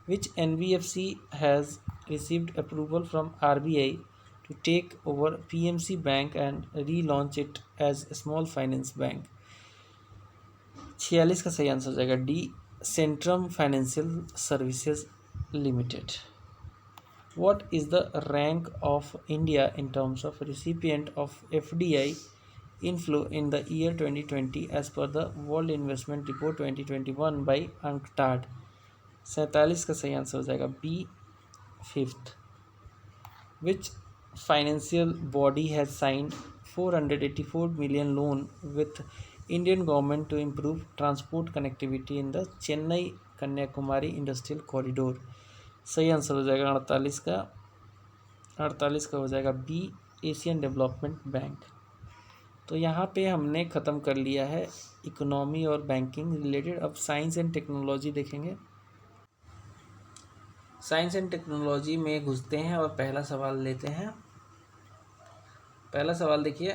Which NBFC has received approval from RBI to take over PMC Bank and relaunch it as a small finance bank? 46 का सही answer हो जाएगा D, Centrum financial services limited. What is the rank of India in terms of recipient of FDI inflow in the year 2020 as per the World Investment Report 2021 by UNCTAD? 47 का सही answer हो जाएगा B, fifth. Which financial body has signed 484 million loan with Indian government to improve transport connectivity in the Chennai Kanyakumari industrial corridor? सही answer हो जाएगा 48 का हो जाएगा बी, एशियन डेवलपमेंट बैंक। तो यहाँ पे हमने ख़त्म कर लिया है इकोनॉमी और बैंकिंग रिलेटेड। अब साइंस एंड टेक्नोलॉजी देखेंगे। साइंस एंड टेक्नोलॉजी में घुसते हैं और पहला सवाल लेते हैं। पहला सवाल देखिए,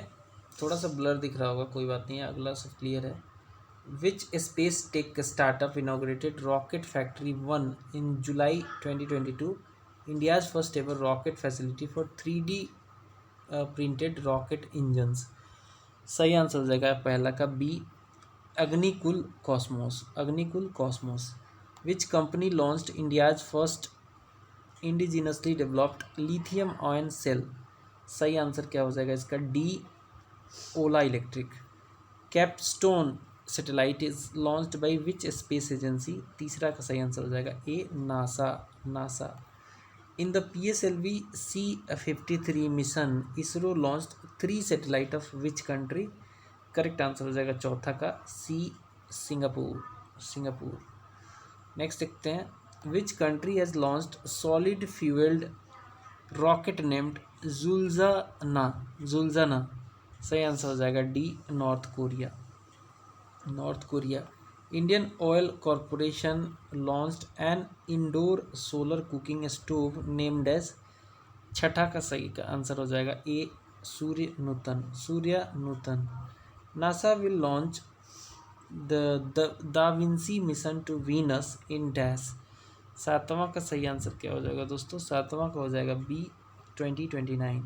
थोड़ा सा ब्लर दिख रहा होगा, कोई बात नहीं है, अगला सब क्लियर है। Which space tech startup inaugurated rocket factory 1 in July 2022, India's first ever rocket facility for 3D printed rocket engines? सही आंसर हो जाएगा पहला का B, Agnikul Cosmos, Agnikul Cosmos. Which company launched India's first indigenously developed lithium ion cell? सही answer क्या हो जाएगा इसका D, Ola electric. Capstone satellite is launched by which space agency? तीसरा का सही आंसर हो जाएगा ए, NASA, NASA. In the PSLV C-53 mission ISRO launched 3 satellite of which country? Correct answer हो जाएगा चौथा का सी, सिंगापुर, सिंगापुर। नेक्स्ट देखते हैं, which country has launched solid fuelled rocket named Zuljanah, Zuljanah? सही आंसर हो जाएगा D, North Korea, North Korea. Indian oil corporation launched an indoor solar cooking stove named as? छठा का सही का आंसर हो जाएगा A, Surya Nutan, Surya Nutan. NASA will launch da Vinci mission to Venus in dash? सातवां का सही आंसर क्या हो जाएगा दोस्तों? सातवां का हो जाएगा B, 2029।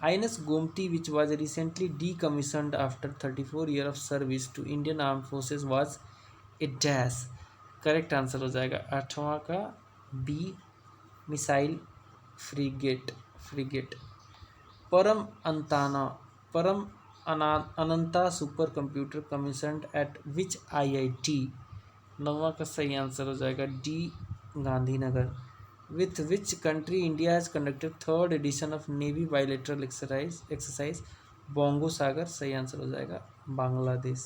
INS Gomti which was recently decommissioned after 34 year of service to Indian arm forces was a dash? Correct answer हो जाएगा आठवां का B, missile frigate, frigate. Param Ananta, Param Ananta supercomputer commissioned at which IIT? नौवां का सही आंसर हो जाएगा D, Gandhinagar. With which country India has conducted third edition of navy bilateral exercise Bongo Sagar? सही आंसर हो जाएगा Bangladesh,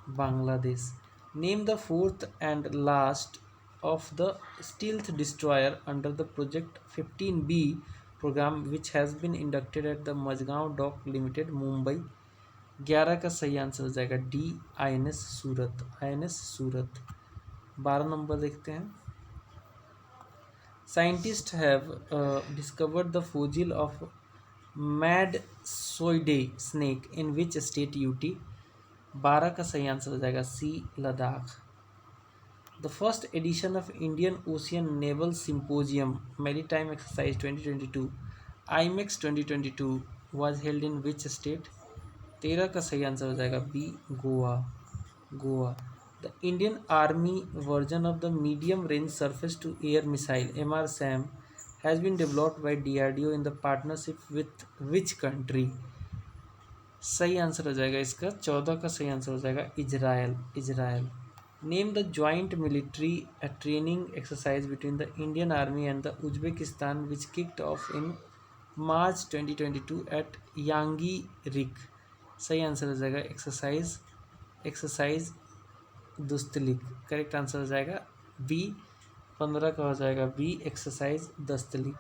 Bangladesh. Name the fourth and last of the stealth destroyer under the project 15B programme which has been inducted at the Mazagon dock limited Mumbai? 11 का सही answer हो जाएगा D, INS सूरत, INS सूरत। 12 number देखते हैं। Scientists have discovered the fossil of Madsoidae snake in which state? UT? 12 का सही answer हो जाएगा C, Ladakh. The first edition of Indian ocean naval symposium maritime exercise 2022 IMEX 2022 was held in which state? 13 का सही answer हो जाएगा B, Goa. Goa. The Indian army version of the medium range surface to air missile MRSAM has been developed by DRDO in the partnership with which country? सही answer हो जाएगा इसका 14 का सही आंसर हो जाएगा Israel. Israel. Name the joint military training exercise between the Indian army and the Uzbekistan which kicked off in March 2022 at Yangi Arik. सही answer हो जाएगा एक्सरसाइज दुस्तलिक। करेक्ट आंसर हो जाएगा बी, 15 का हो जाएगा B, exercise Dustlik.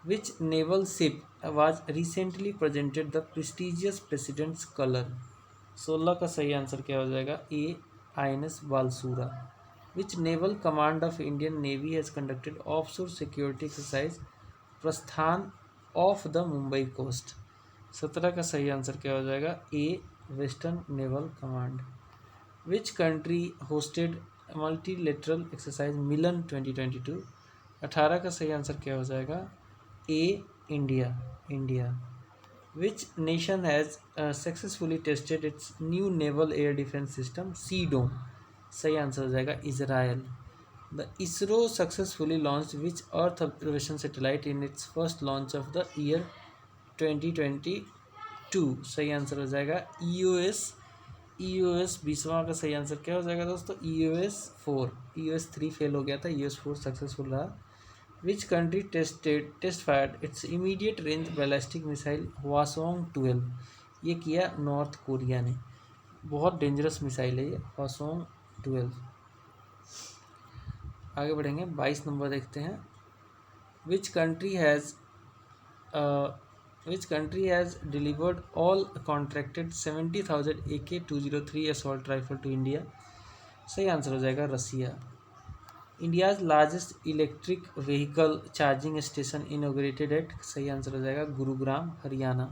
Which naval ship was recently presented the prestigious President's Color? 16 का सही आंसर क्या हो जाएगा ए, INS बालसूरा। Which naval command of Indian Navy has conducted offshore security exercise Prasthan off the Mumbai coast? 17 का सही आंसर क्या हो जाएगा A, western naval command. Which country hosted multilateral exercise Milan 2022? 18 का सही आंसर क्या हो जाएगा A, India. India. Which nation has successfully tested its new naval air defence system sea dome? सही आंसर हो जाएगा Israel. The ISRO successfully launch which earth observation satellite in its first launch of the year 2022? सही answer हो जाएगा EOS। EOS 20वां का सही answer क्या हो जाएगा दोस्तों EOS 4। EOS 3 फेल हो गया था, EOS 4 सक्सेसफुल रहा। Which country test fired its immediate range ballistic missile Hwasong 12? ये किया नॉर्थ कोरिया ने। बहुत डेंजरस मिसाइल है ये Hwasong 12। आगे बढ़ेंगे, 22 नंबर देखते हैं। Which country has delivered all contracted 70,000 AK-203 assault rifle to India? सही आंसर हो जाएगा Russia. India's largest electric vehicle charging station inaugurated at? सही आंसर हो जाएगा गुरुग्राम हरियाणा।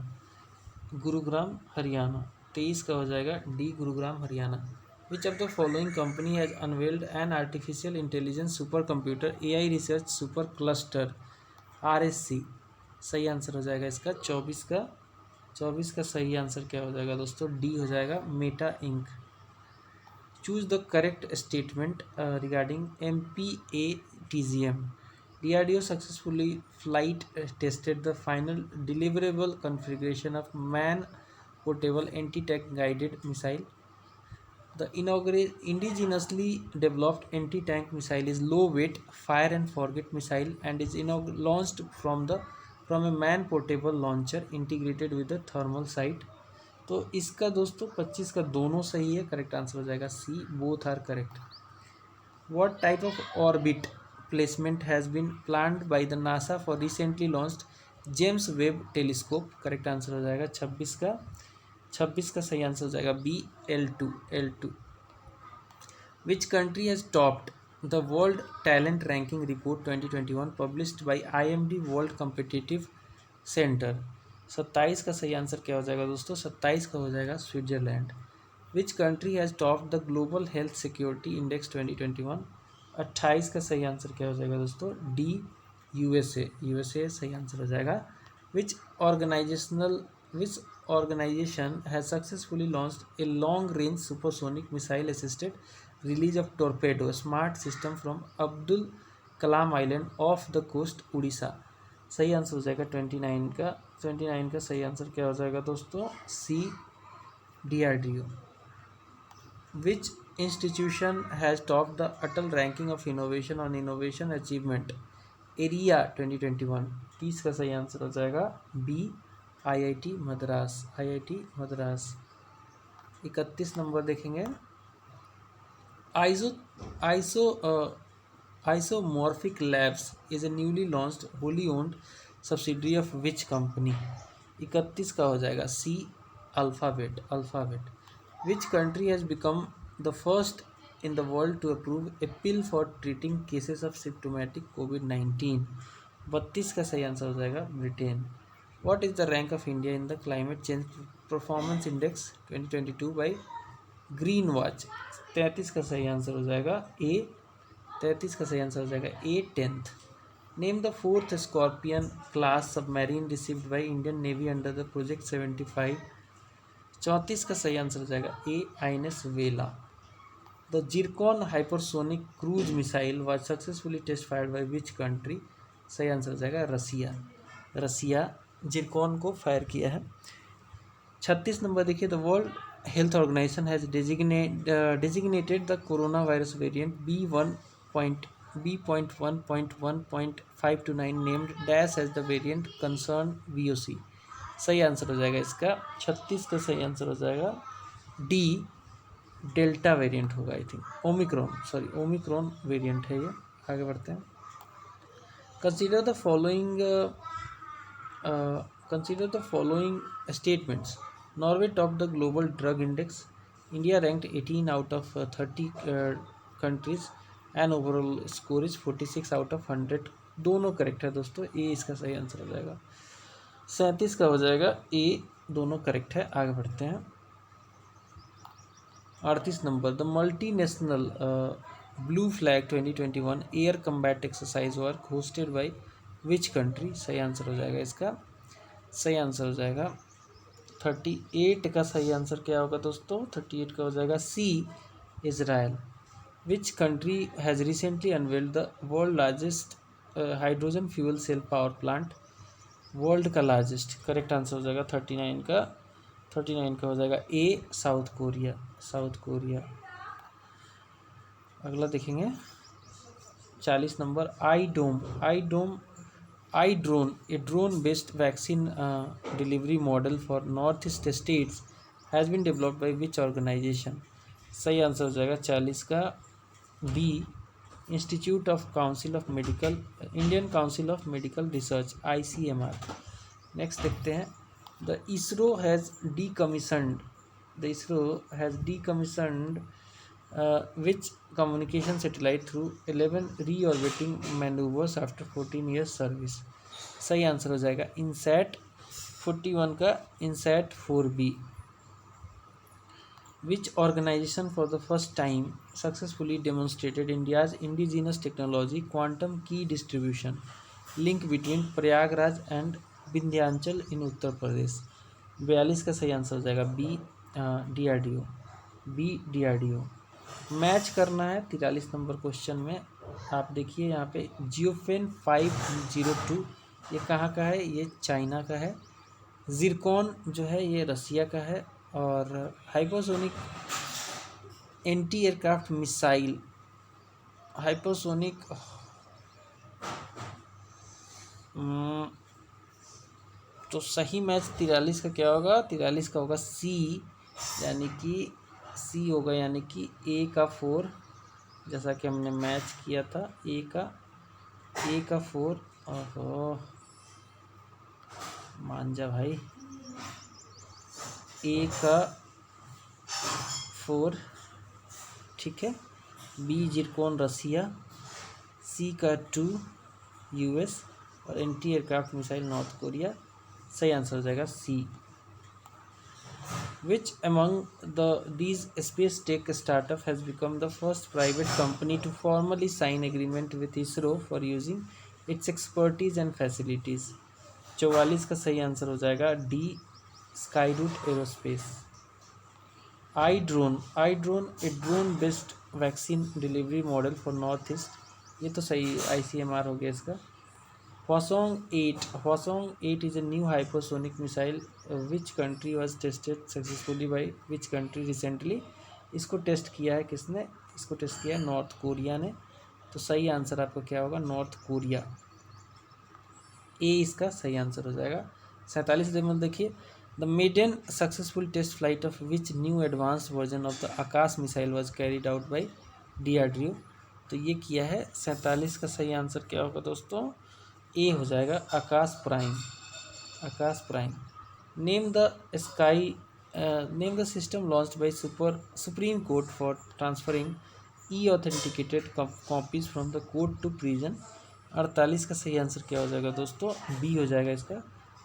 गुरुग्राम हरियाणा। 23 का हो जाएगा D, Gurugram Haryana. Which of the following company has unveiled an artificial intelligence super computer AI research super cluster RSC? सही आंसर हो जाएगा इसका 24 का सही आंसर क्या हो जाएगा दोस्तों डी हो जाएगा Meta Inc. Choose the correct statement regarding MPATGM. DRDO successfully flight tested the final deliverable configuration of man-portable anti-tank guided missile. The indigenously developed anti-tank missile is low-weight fire and forget missile and is launched from a man-portable launcher integrated with the thermal sight. तो इसका दोस्तों 25 का दोनों सही है, correct answer हो जाएगा C, both are correct. What type of orbit placement has been planned by the NASA for recently launched James Webb telescope? Correct answer हो जाएगा 26 का सही आंसर हो जाएगा B, L2। Which country has topped the world talent ranking report 2021 published by IMD world competitive centre? 27 का सही answer क्या हो जाएगा दोस्तों 27 का हो जाएगा Switzerland. Which country has top the global health security index 2021? 28 का सही आंसर क्या हो जाएगा दोस्तों डी, USA सही आंसर हो जाएगा। Which organisation has successfully launched a long range supersonic missile assisted release of torpedo smart system from Abdul Kalam island off the coast Orissa? सही आंसर हो जाएगा 29 का सही आंसर क्या हो जाएगा दोस्तों सी, DRDO। Which institution has top the Atal ranking of innovation on innovation achievement area 2021? 30 का सही आंसर हो जाएगा बी, IIT मद्रास। 31 नंबर देखेंगे। Isomorphic Labs is a newly launched wholly owned subsidiary of which company? 31 का हो जाएगा सी, alphabet. Which country has become the first in the world to approve a pill for treating cases of symptomatic COVID-19? 32 का सही answer हो जाएगा Britain. What is the rank of India in the Climate Change Performance Index 2022 by green watch. 33 का सही answer हो जाएगा ए। 33 का सही आंसर हो जाएगा A 10th। Name the fourth scorpion class submarine received by Indian navy under the project 75। 34 का सही आंसर हो जाएगा A INS Vela. The Zircon hypersonic cruise missile was successfully test fired by which country. सही answer हो जाएगा रसिया। रसिया Zircon को fire किया है। 36 नंबर देखिए, the World Health Organization has designated the corona virus variant B.1.1.1.529 named dash as the variant concern VOC। सही answer हो जाएगा इसका 36 का सही आंसर हो जाएगा डी डेल्टा वेरिएंट होगा, आई थिंक ओमिक्रॉन वेरिएंट है ये। आगे बढ़ते हैं। Consider the following statements. Norway top the global drug index. India ranked 18 out of 30 countries and overall score is 46 out of 100। दोनों करेक्ट है दोस्तों, ए इसका सही आंसर हो जाएगा। 37 का हो जाएगा ए, दोनों करेक्ट है। आगे बढ़ते हैं। 38 number, the multi national blue flag 2021 air combat exercise work hosted by which country. सही आंसर हो जाएगा इसका, सही आंसर हो जाएगा 38 का सही आंसर क्या होगा दोस्तों, 38 का हो जाएगा C Israel. Which country has recently unveiled the world largest hydrogen fuel cell power plant. World का लार्जेस्ट, करेक्ट आंसर हो जाएगा 39 का हो जाएगा A South Korea. South Korea. अगला देखेंगे 40 number, I drone a drone based vaccine delivery model for north east states has been developed by which organisation. सही answer हो जाएगा 40 का B institute of council of medical Indian council of medical research ICMR। Next देखते हैं। The ISRO has decommissioned which communication satellite through 11 reorbiting maneuvers after 14 years service। सही answer हो जाएगा INSAT 41 का INSAT 4B। Which organization for the first time successfully demonstrated India's indigenous technology quantum key distribution link between Prayagraj and Vindhyachal in Uttar Pradesh. 42 का सही answer हो जाएगा B DRDO। Match करना है 43 नंबर क्वेश्चन में। आप देखिए यहाँ पे जियोफेन 502 ये कहाँ का है, ये चाइना का है। जिरकॉन जो है ये रसिया का है। और hypersonic anti aircraft missile hypersonic तो सही मैच 43 का क्या होगा, 43 का होगा सी, यानी कि सी होगा, यानी कि ए का 4, जैसा कि हमने मैच किया था ए का 4। ओहो मान जा भाई, ए का 4 ठीक है। बी जिरकॉन रसिया, सी का 2 US और anti aircraft missile north Korea. सही आंसर हो जाएगा C. Which among these space tech startup has become the first private company to formally sign agreement with ISRO for using its expertise and facilities। 44 का सही answer हो जाएगा D Skyroot aerospace. I drone a drone based vaccine delivery model for north east, ये तो सही ICMR हो गया इसका। Hwasong 8 is a new hypersonic missile which country was tested successfully by which country recently। इसको test किया है किसने, इसको टेस्ट किया है नॉर्थ कोरिया ने। तो सही आंसर आपका क्या होगा, नॉर्थ कोरिया। ए इसका सही आंसर हो जाएगा। 47 नंबर देखिए, the maiden successful test flight of which new advance version of the Akash missile was carried out by DRDO। तो ये किया है। 47 का सही आंसर क्या होगा दोस्तों, ए हो जाएगा Akash prime. Name the system launched by supreme court for transferring authenticated copies from the court to prison. 48 का सही आंसर क्या हो जाएगा दोस्तों, बी हो जाएगा इसका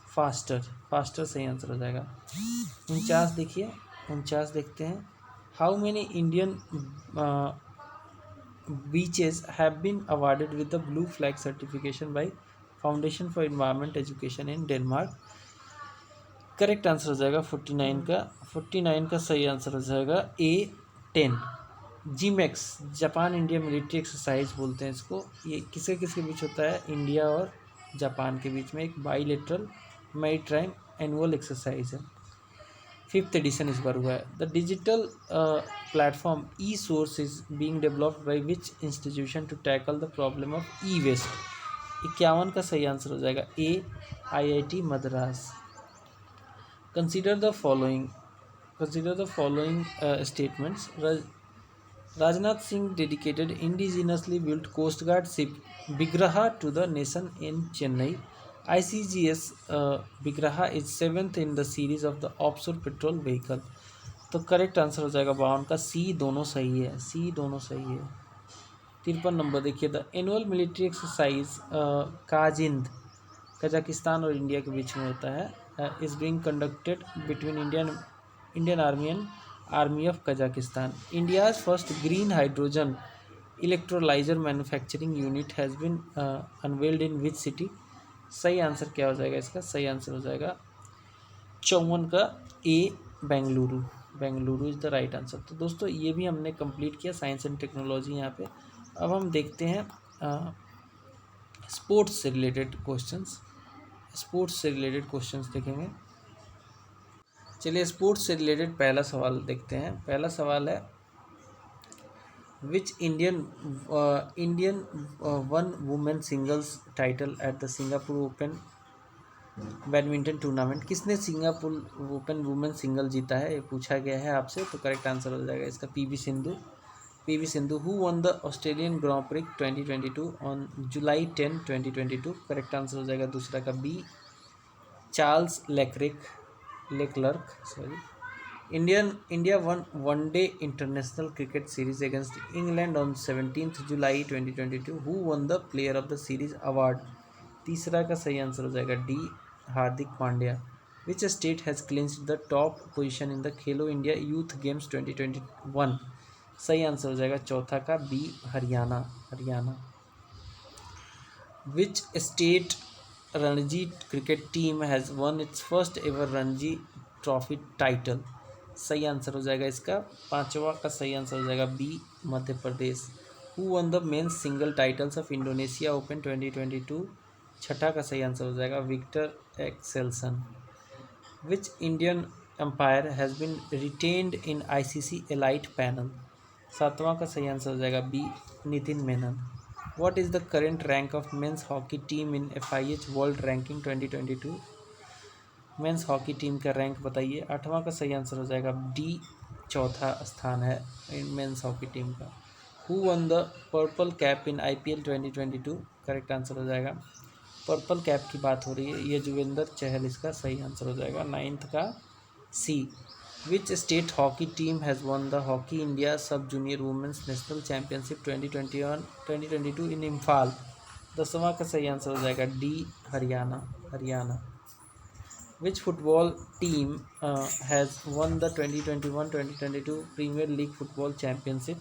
फास्टर सही आंसर हो जाएगा। 49 देखिए, 49 देखते हैं। How many Indian beaches have been awarded with the blue flag certification by foundation for environment education in Denmark? Correct answer हो जाएगा 49 का। 49 का सही आंसर हो जाएगा ए 10। Gmax Japan India military exercise बोलते हैं इसको। ये किसके किसके बीच होता है? इंडिया और जापान के बीच में एक बाईलेटरल मैरीटाइम एनुअल एक्सरसाइज है। 5th एडिशन इस बार हुआ है। The digital platform E source is being developed by which institution to tackle the problem of E waste? 51 का सही आंसर हो जाएगा A IIT Madras. Consider the following statements. Rajnath Singh dedicated indigenously built Coast Guard ship Bigraha to the nation in Chennai. ICGS Bigraha is 7th in the series of the offshore patrol vehicle. तो correct answer हो जाएगा 52 का सी दोनों सही है। सी दोनों सही है। 53 नंबर देखिए, the annual military exercise Kazind Kazakhstan और इंडिया के बीच में होता है। Is being conducted between Indian army and army of Kazakhstan. India's first green hydrogen electrolyser manufacturing unit has been unveiled in which city? सही answer क्या हो जाएगा इसका? सही आंसर हो जाएगा 54 का A Bengaluru. Bengaluru is the right answer. तो दोस्तों ये भी हमने कंप्लीट किया साइंस एंड टेक्नोलॉजी यहाँ पे। अब हम देखते हैं स्पोर्ट्स से रिलेटेड क्वेश्चंस। स्पोर्ट्स से रिलेटेड क्वेश्चंस देखेंगे। चलिए स्पोर्ट्स से रिलेटेड पहला सवाल देखते हैं। पहला सवाल है which Indian one women singles title at the Singapore open badminton tournament? किसने सिंगापुर ओपन वुमेन सिंगल जीता है, ये पूछा गया है आपसे। तो करेक्ट आंसर हो जाएगा इसका PV Sindhu. PV Sindhu who won the Australian Grand Prix 2022 on July 10, 2022? Correct answer हो जाएगा दूसरा का B Charles Leclerc sorry. India won one day international cricket series against England on 17 July 2022 who won the player of the series award? तीसरा का सही answer हो जाएगा D Hardik Pandya. Which state has clinched the top position in the Khelo India youth games 2021? सही answer हो जाएगा चौथा का B Haryana. Which state Ranji cricket team has won its first ever Ranji trophy title? सही आंसर हो जाएगा इसका 5वां का सही आंसर हो जाएगा B Madhya Pradesh. Who won the men's singles titles of Indonesia open 2022? छठा का सही आंसर हो जाएगा Viktor Axelsen. Which Indian umpire has been retained in ICC elite panel? 7वां का सही आंसर हो जाएगा B Nitin Menon. What is the current rank of men's hockey team in FIH World Ranking 2022? Men's hockey team का rank बताइए। 8वां का सही answer हो जाएगा डी चौथा स्थान है इन मेंस हॉकी टीम का। Who won the purple cap in IPL 2022? Correct answer हो जाएगा पर्पल कैप की बात हो रही है, ये जुवेंद्र चहल इसका सही आंसर हो जाएगा। 9th का C. Which state hockey team has won the hockey India sub junior women's national championship 2022 in Imphal? 10वां का सही आंसर हो जाएगा D Haryana. Which football team has won the 2021-2022 premier league football championship?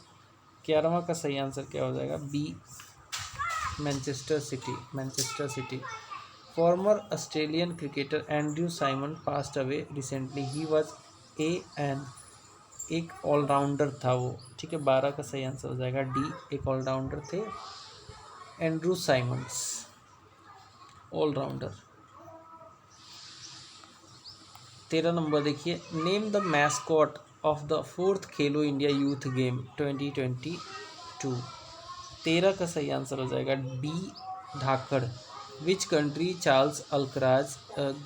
11वां का सही आंसर क्या हो जाएगा B Manchester City. Former Australian cricketer Andrew Symonds passed away recently. He was एक ऑलराउंडर था वो, ठीक है। 12 का सही आंसर हो जाएगा डी एक ऑलराउंडर थे एंड्रू साइमंस ऑलराउंडर। 13 नंबर देखिए, name the mascot of the 4th Khelo India youth game 2022? 13 का सही आंसर हो जाएगा B Dhaakad. Which country Charles Alcaraz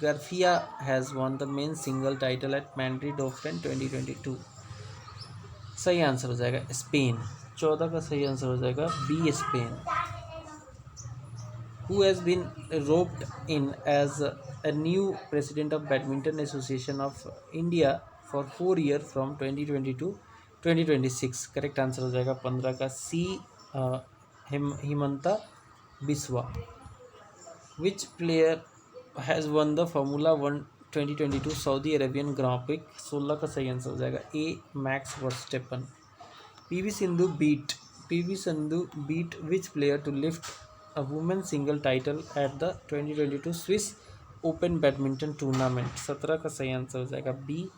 Garfia has won the men single title at Madrid open 2022? सही answer हो जाएगा Spain. 14 का सही आंसर हो जाएगा B Spain. Who has been roped in as a new president of Badminton Association of India for 4 years from 2022-2026? करेक्ट answer हो जाएगा 15 का C Himanta Biswa. Which player has won the Formula 1 2022 Saudi Arabian grand prix, 16 का सही answer हो जाएगा A Max Verstappen. PV Sindhu beat PV Sindhu beat which player to lift a women single title at the 2022 Swiss open badminton tournament, 17 का सही answer हो जाएगा B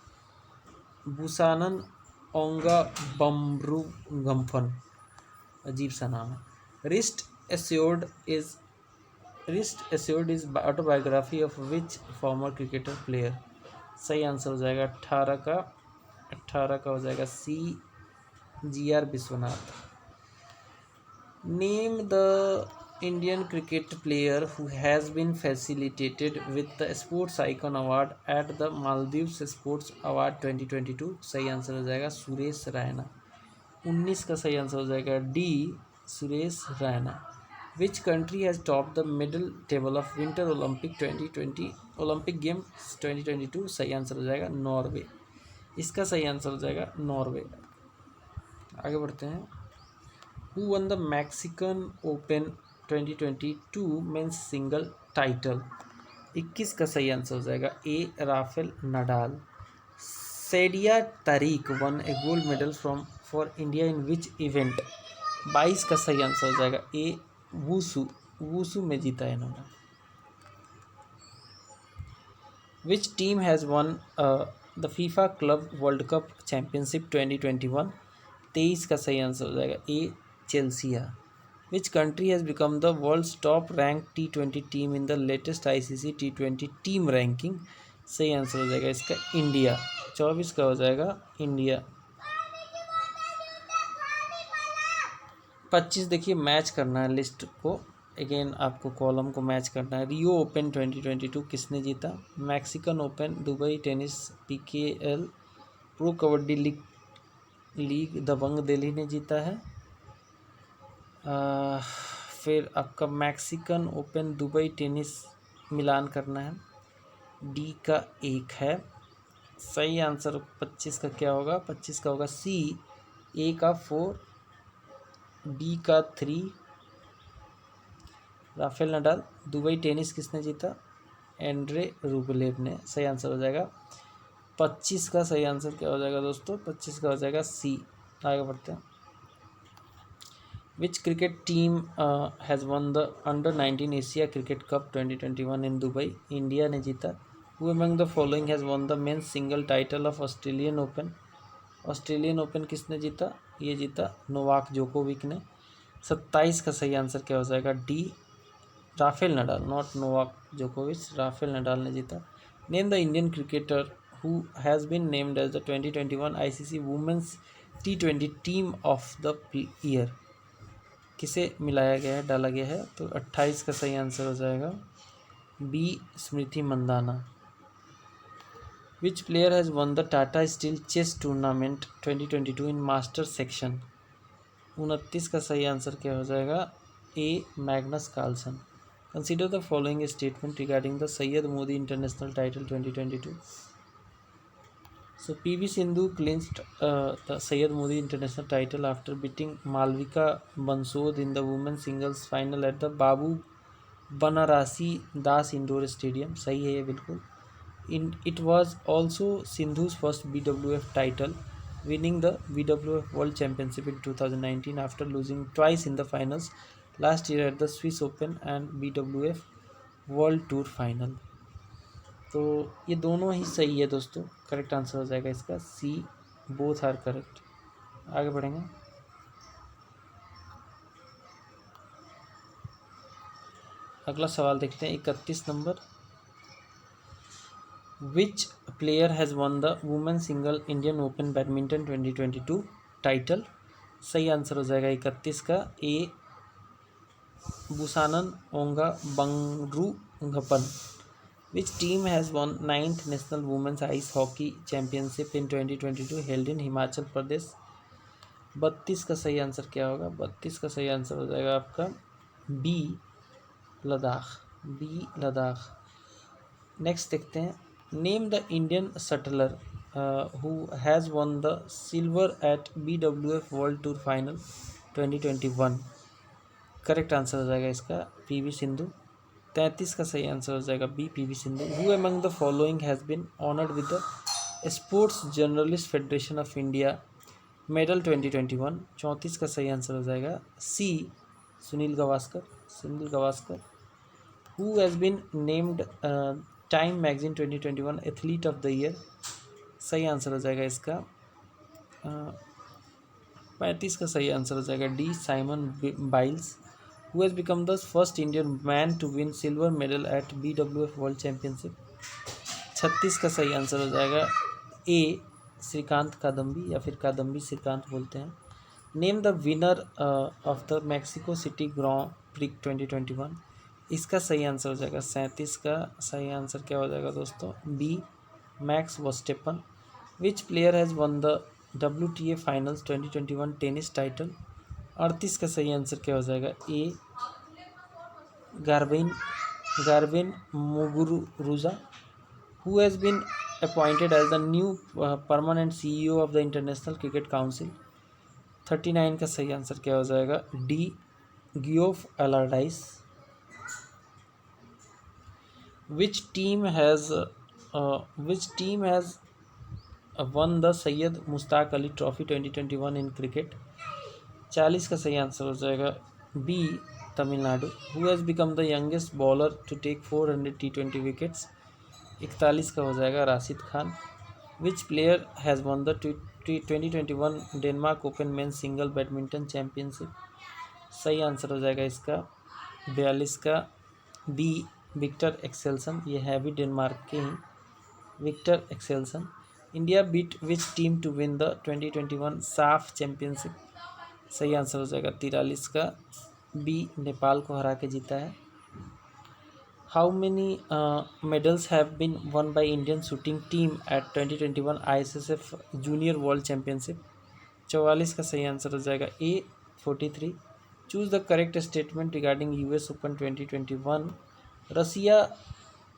Busanan ओंगा बम्ब्रुगम्फन, अजीब सा नाम है। Wrist assured is autobiography of which former cricketer player, सही आंसर हो जाएगा 18 का हो जाएगा C GR Vishwanath. Name the Indian cricket player who has been facilitated with the sports icon award at the Maldives sports award 2022, सही answer हो जाएगा सुरेश रैना। 19 का सही आंसर हो जाएगा D Suresh Raina. Which country has top the middle table of winter Olympic 2020 Olympic games 2022, सही answer हो जाएगा नॉर्वे। इसका सही आंसर हो जाएगा नॉर्वे। आगे बढ़ते हैं। Who won the Mexican open 2022 men's single title, 21 का सही आंसर हो जाएगा A Rafael Nadal. Sadia Tariq won a gold medal for India in which event, 22 का सही आंसर हो जाएगा ए वूसू में जीता है इन्होंने। Which team has won the FIFA club world cup championship 2021, 23 का सही आंसर हो जाएगा A Chelsea. Which country has become the world's top rank T20 team in the latest ICC T20 team ranking, सही आंसर हो जाएगा इसका India. 24 का हो जाएगा इंडिया। 25 देखिए मैच करना है लिस्ट को, अगेन आपको कॉलम को मैच करना है। रियो ओपन 2022 किसने जीता, Mexican open, Dubai tennis, PKL pro kabaddi league Dabang Delhi ने जीता है। फिर आपका मैक्सिकन ओपन, दुबई टेनिस मिलान करना है, डी का 1 है। सही आंसर 25 का क्या होगा, 25 का होगा सी, ए का 4, डी का 3 राफेल नडाल। दुबई टेनिस किसने जीता, एंड्रे रूबलेव ने, सही आंसर हो जाएगा 25 का सही आंसर क्या हो जाएगा दोस्तों, 25 का हो जाएगा सी। आगे बढ़ते हैं। Which cricket team has won the under nineteen Asia cricket cup 2021 in Dubai, India ने जीता। Who among the following has won the men's single title of Australian open, Australian open किसने जीता, ये जीता नोवाक जोकोविक ने। 27 का सही आंसर क्या हो जाएगा D Rafael Nadal, not Novak जोकोविच, राफेल नडाल ने जीता। Name the Indian cricketer who has been named as the 2021 ICC women's T20 team of the year, किसे मिलाया गया है, डाला गया है, तो 28 का सही आंसर हो जाएगा B Smriti Mandhana. Which player has won the Tata steel chess tournament 2022 in master section, 29 का सही आंसर क्या हो जाएगा A Magnus Carlsen. Consider the following statement regarding the Syed Modi international title 2022। So PV Sindhu clinched the Syed Modi International title after beating Malvika Bansod in the women's singles final at the Babu Banarasi Das Indoor Stadium, सही है ये बिल्कुल। It was also Sindhu's first BWF title, winning the BWF World Championship in 2019 after losing twice in the finals last year at the Swiss Open and BWF World Tour final। तो ये दोनों ही सही है दोस्तों, करेक्ट आंसर हो जाएगा इसका सी, both are correct. आगे बढ़ेंगे। अगला सवाल देखते हैं 31 number. Which player has won the women single Indian open badminton 2022 title, सही आंसर हो जाएगा 31 का ए बुसानन ओंगा बंगरुगपन। Which team has won 9th National Women's Ice Hockey Championship in 2022 held in Himachal Pradesh, 32 का सही आंसर क्या होगा, 32 का सही आंसर हो जाएगा आपका बी लद्दाख। नेक्स्ट देखते हैं। Name the Indian shuttler who has won the silver at BWF world tour final 2021, correct answer हो जाएगा इसका PV सिंधु। 33 का सही आंसर हो जाएगा B, PV Sindhu. Who among the following has been honoured with the sports journalist federation of India medal 2021। 34 का सही answer हो जाएगा C, Sunil Gavaskar, Sunil Gavaskar. Who has been named Time magazine 2021 athlete of the year. सही answer हो जाएगा इसका 35 का सही आंसर हो जाएगा D, Simone Biles. Who has become the first Indian man to win silver medal at BWF world championship. 36 का सही आंसर हो जाएगा ए, श्रीकांत कादम्बी या फिर कादम्बी श्रीकांत बोलते हैं। Name the winner of the Mexico City Grand Prix 2021। इसका सही आंसर हो जाएगा 37 का सही आंसर क्या हो जाएगा दोस्तों B, Max Verstappen. Which player has won the WTA finals 2021 tennis title. 38 का सही आंसर क्या हो जाएगा A, Garbine Muguruza. Who has been appointed as the new permanent CEO of the International Cricket Council। 39 का सही आंसर क्या हो जाएगा D, Geoff Allardice. Which team has won the Syed Mushtaq Ali trophy 2021 in cricket। 40 का सही आंसर हो जाएगा B, Tamil Nadu. Who has become the youngest bowler to take 400 T20 wickets। 41 का हो जाएगा राशिद खान। विच player has won the 2021 Denmark open men single badminton championship. सही answer हो जाएगा इसका 42 का बी, विक्टर एक्सेल्सन। ये है भी डेनमार्क के ही, Viktor Axelsen. India beat which team to win the 2021 SAFF championship. सही आंसर हो जाएगा 43 का बी, नेपाल को हरा के जीता है। How many medals have been won by Indian shooting team at 2021 ISSF junior world championship. 44 का सही आंसर हो जाएगा A, 43। Choose the correct statement regarding US Open 2021।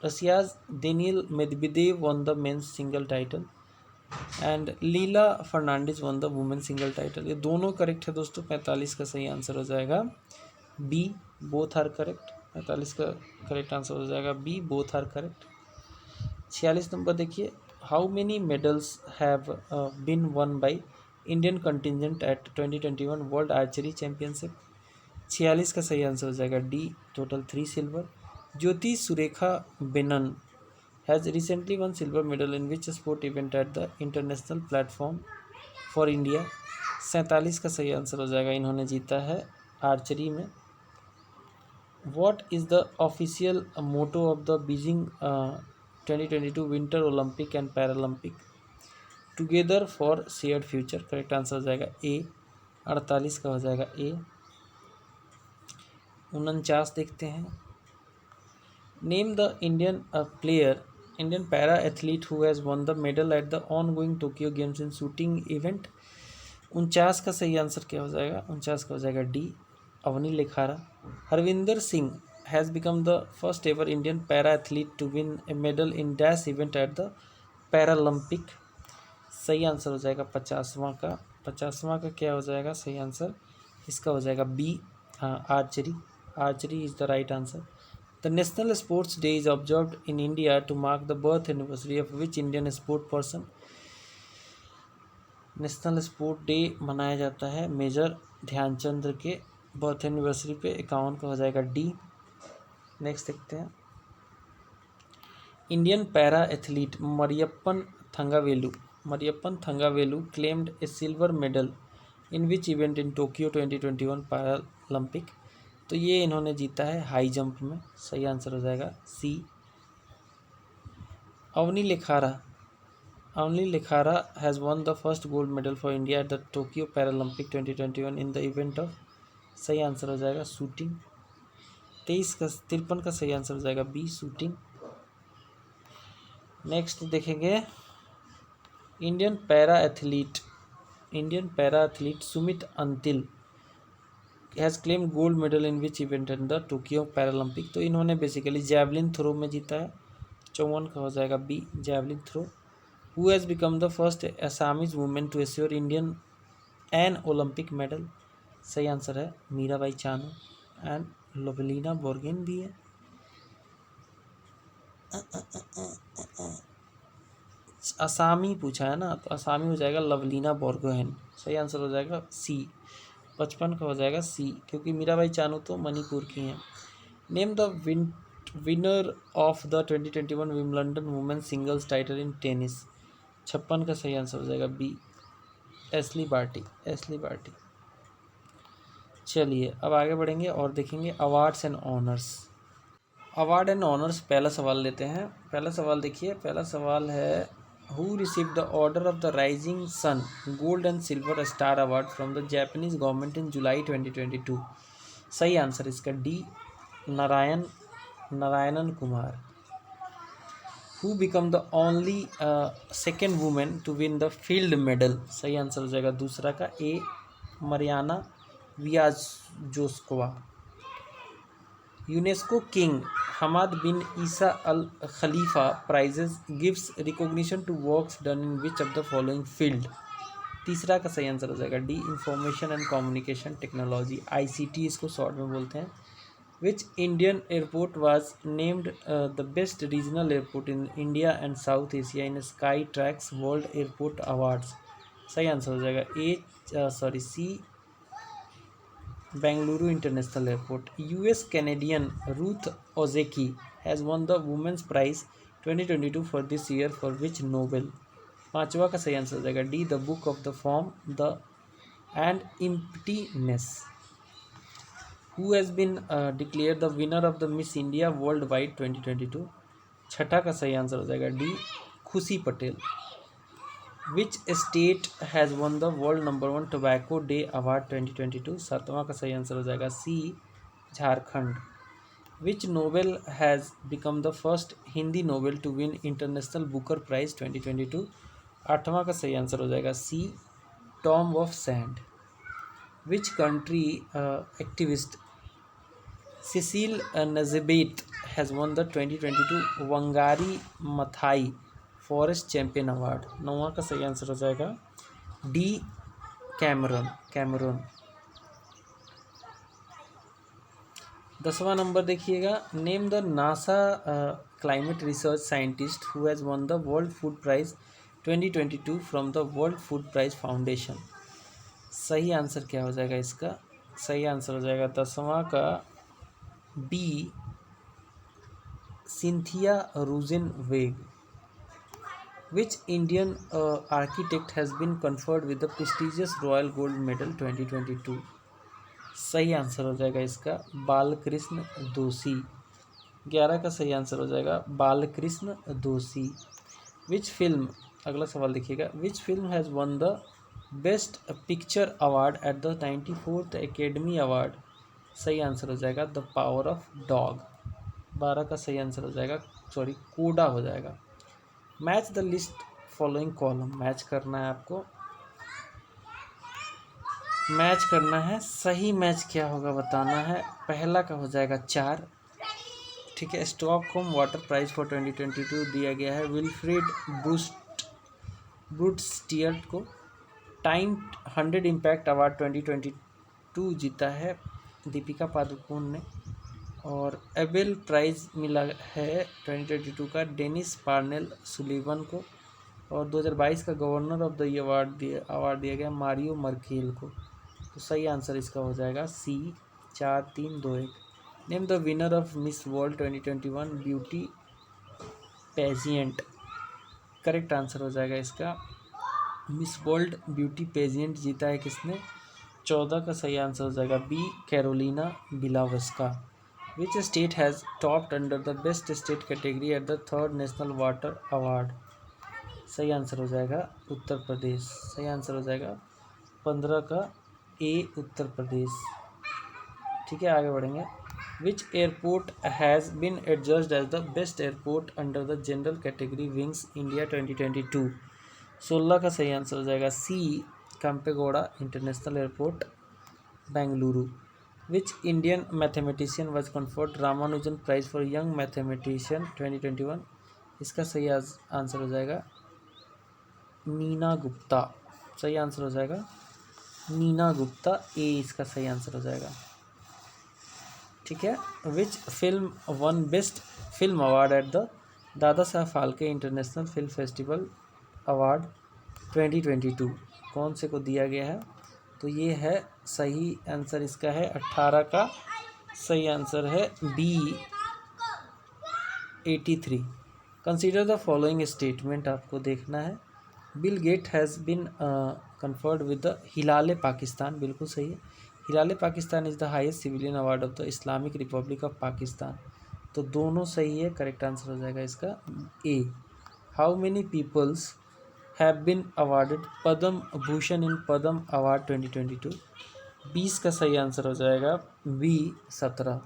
Russia's Daniil Medvedev won the men's single title and Leylah Fernandez won the women single title. ये दोनों correct है दोस्तों। 45 का सही आंसर हो जाएगा बी, बोथ आर करेक्ट। 45 का करेक्ट आंसर हो जाएगा B, both are correct. 46 number देखिए, how many medals have been won by Indian contingent at 2021 world archery championship. 46 का सही आंसर हो जाएगा D, total 3 silver. Jyothi Surekha Vennam has recently won silver medal in which sport event at the international platform for India. 47 का सही answer हो जाएगा, इन्होंने जीता है आर्चरी में। What is the official motto of the Beijing 2022 Winter Olympic and Paralympic? Together for shared future। Correct answer हो जाएगा ए, 48 का हो जाएगा ए। 49 देखते हैं। Name the Indian para athlete who has won the medal at the ongoing Tokyo games in shooting event. 49 का सही answer क्या हो जाएगा 49 का हो जाएगा D, Avani Lekhara. Harvinder Singh has become the first ever Indian para athlete to win a medal in dash event at the Paralympic. सही answer हो जाएगा 50वां का। 50वां का क्या हो जाएगा सही आंसर, इसका हो जाएगा B, archery. Archery is the right answer. The national sports day is observed in India to mark the birth anniversary of which Indian sport person. National sport day मनाया जाता है मेजर ध्यानचंद्र के बर्थ एनिवर्सरी पे। 51 का हो जाएगा D. Next देखते हैं। Indian para athlete Mariyappan Thangavelu claimed A silver medal in which event in Tokyo 2021 Paralympic. तो ये इन्होंने जीता है हाई जंप में। सही आंसर हो जाएगा C. Avani Lekhara has won the first gold medal for India at the Tokyo Paralympic 2021 in the event of. सही आंसर हो जाएगा शूटिंग। 53 का सही आंसर हो जाएगा बी, शूटिंग। नेक्स्ट देखेंगे, Indian para athlete Sumit Antil has claim gold medal in which event in the Tokyo Paralympic. तो इन्होंने बेसिकली जैवलिन थ्रो में जीता है। 54 का हो जाएगा B, javelin throw. Who has become the first Assamese women to assure Indian an Olympic medal. सही answer है मीराबाई चानू एंड लोवेलिना बोर्गेन भी है। असामी पूछा है ना, तो असामी हो जाएगा लवलीना बोरगोहेन। सही आंसर हो जाएगा सी। 55 का हो जाएगा सी, क्योंकि मीराबाई चानू तो मणिपुर की हैं। Name the winner of the 2021 Wimbledon women's singles title in tennis. 56 का सही आंसर हो जाएगा बी, एस्ली बार्टी। एस्ली बार्टी। चलिए अब आगे बढ़ेंगे और देखेंगे awards and honours. Award and honours, पहला सवाल लेते हैं। पहला सवाल देखिए, पहला सवाल है who receive the order of the rising sun gold and silver star award from the Japanese government in July 2022। सही आंसर इसका D, Narayanan Kumar. Who become the only second women to win the field medal. सही answer हो जाएगा दूसरा का A, Maryna Viazovska. UNESCO king Hamad bin Isa Al Khalifa prizes gives recognition to works done in which of the following field. तीसरा का सही answer हो जाएगा D, information and communication technology, ICT इसको शॉर्ट में बोलते हैं। Which Indian airport was named the best regional airport in India and south Asia in sky tracks world airport awards. सही आंसर हो जाएगा ए, सी, Bengaluru International Airport. US Canadian Ruth Ozeki has won the Women's Prize 2022 for this year for which Nobel। पांचवा का सही answer हो जाएगा D, the book of the form the and emptiness. Who has been declare the winner of the miss India world wide 2022। छठा का सही answer हो जाएगा D, Khushi Patel. Which state has won the world number 1 tobacco day award 2022। सातवां का सही answer हो जाएगा C, Jharkhand. Which novel has become the first Hindi novel to win international Booker prize 2022। आठवां का सही आंसर हो जाएगा C, tomb of sand. Which country activist Cecile Ndjebet has won the 2022 Wangari Maathai forest champion award. नौवां का सही answer हो जाएगा डी, कैमरून। 10वां नंबर देखिएगा, name the NASA climate research scientist who has won the world food prize 2022 from the world food prize foundation. सही answer क्या हो जाएगा इसका? सही आंसर हो जाएगा 10वां का B, Cynthia Rosenzweig. Which Indian architect has been conferred with the prestigious Royal Gold Medal 2022? सही आंसर हो जाएगा इसका बालकृष्ण दोषी। 11 का सही आंसर हो जाएगा बालकृष्ण दोषी। विच फिल्म, अगला सवाल देखिएगा, which film has won the best picture award at the 94th academy award. सही आंसर हो जाएगा द पावर ऑफ डॉग। 12 का सही आंसर हो जाएगा कोडा हो जाएगा। Match the list following column, match करना है आपको, मैच करना है। सही मैच क्या होगा बताना है। पहला का हो जाएगा 4, ठीक है। स्टॉकहोम वाटर प्राइज फॉर 2022 दिया गया है विल्फ्रेड ब्रूटस्टियर्ट को। टाइम 100 इम्पैक्ट अवार्ड 2022 जीता है दीपिका पादुकोण ने। और एबेल प्राइज़ मिला है 2022 का डेनिस पार्नेल सुलीवन को। और 2022 का governor of the year award दिया गया मारियो मर्केल को। तो सही आंसर इसका हो जाएगा C, 4, 3, 2, 1। Name the winner of miss world 2021 beauty pageant. Correct answer हो जाएगा इसका मिस वर्ल्ड ब्यूटी पेजिएंट जीता है किसने? 14 का सही आंसर हो जाएगा B, Karolina Pliskova. Which state has topped under the best state category at the 3rd national water award? सही आंसर हो जाएगा उत्तर प्रदेश। सही आंसर हो जाएगा 15 का ए, उत्तर प्रदेश। ठीक है, आगे बढ़ेंगे। Which airport has been adjudged as the best airport under the general category Wings India 2022? 16 का सही आंसर हो जाएगा C, Kempegowda international airport Bengaluru. Which Indian mathematician was conferred Ramanujan prize for young mathematician 2021? इसका सही आंसर हो जाएगा नीना गुप्ता। सही आंसर हो जाएगा नीना गुप्ता, ए इसका सही आंसर हो जाएगा। ठीक है। Which film one best film award at the Dada Saheb Phalke international film festival award 2022 कौन से को दिया गया है? तो ये है सही आंसर इसका है 18 का सही आंसर है B 83। Consider the following statement आपको देखना है। Bill Gate has been conferred with the Hilal Pakistan, बिल्कुल सही है। Hilal Pakistan is the highest civilian award of the Islamic republic of Pakistan, तो दोनों सही है। करेक्ट आंसर हो जाएगा इसका A. How many peoples have been awarded Padma Bhushan in Padma award 2022? 20 का सही आंसर हो जाएगा B 17।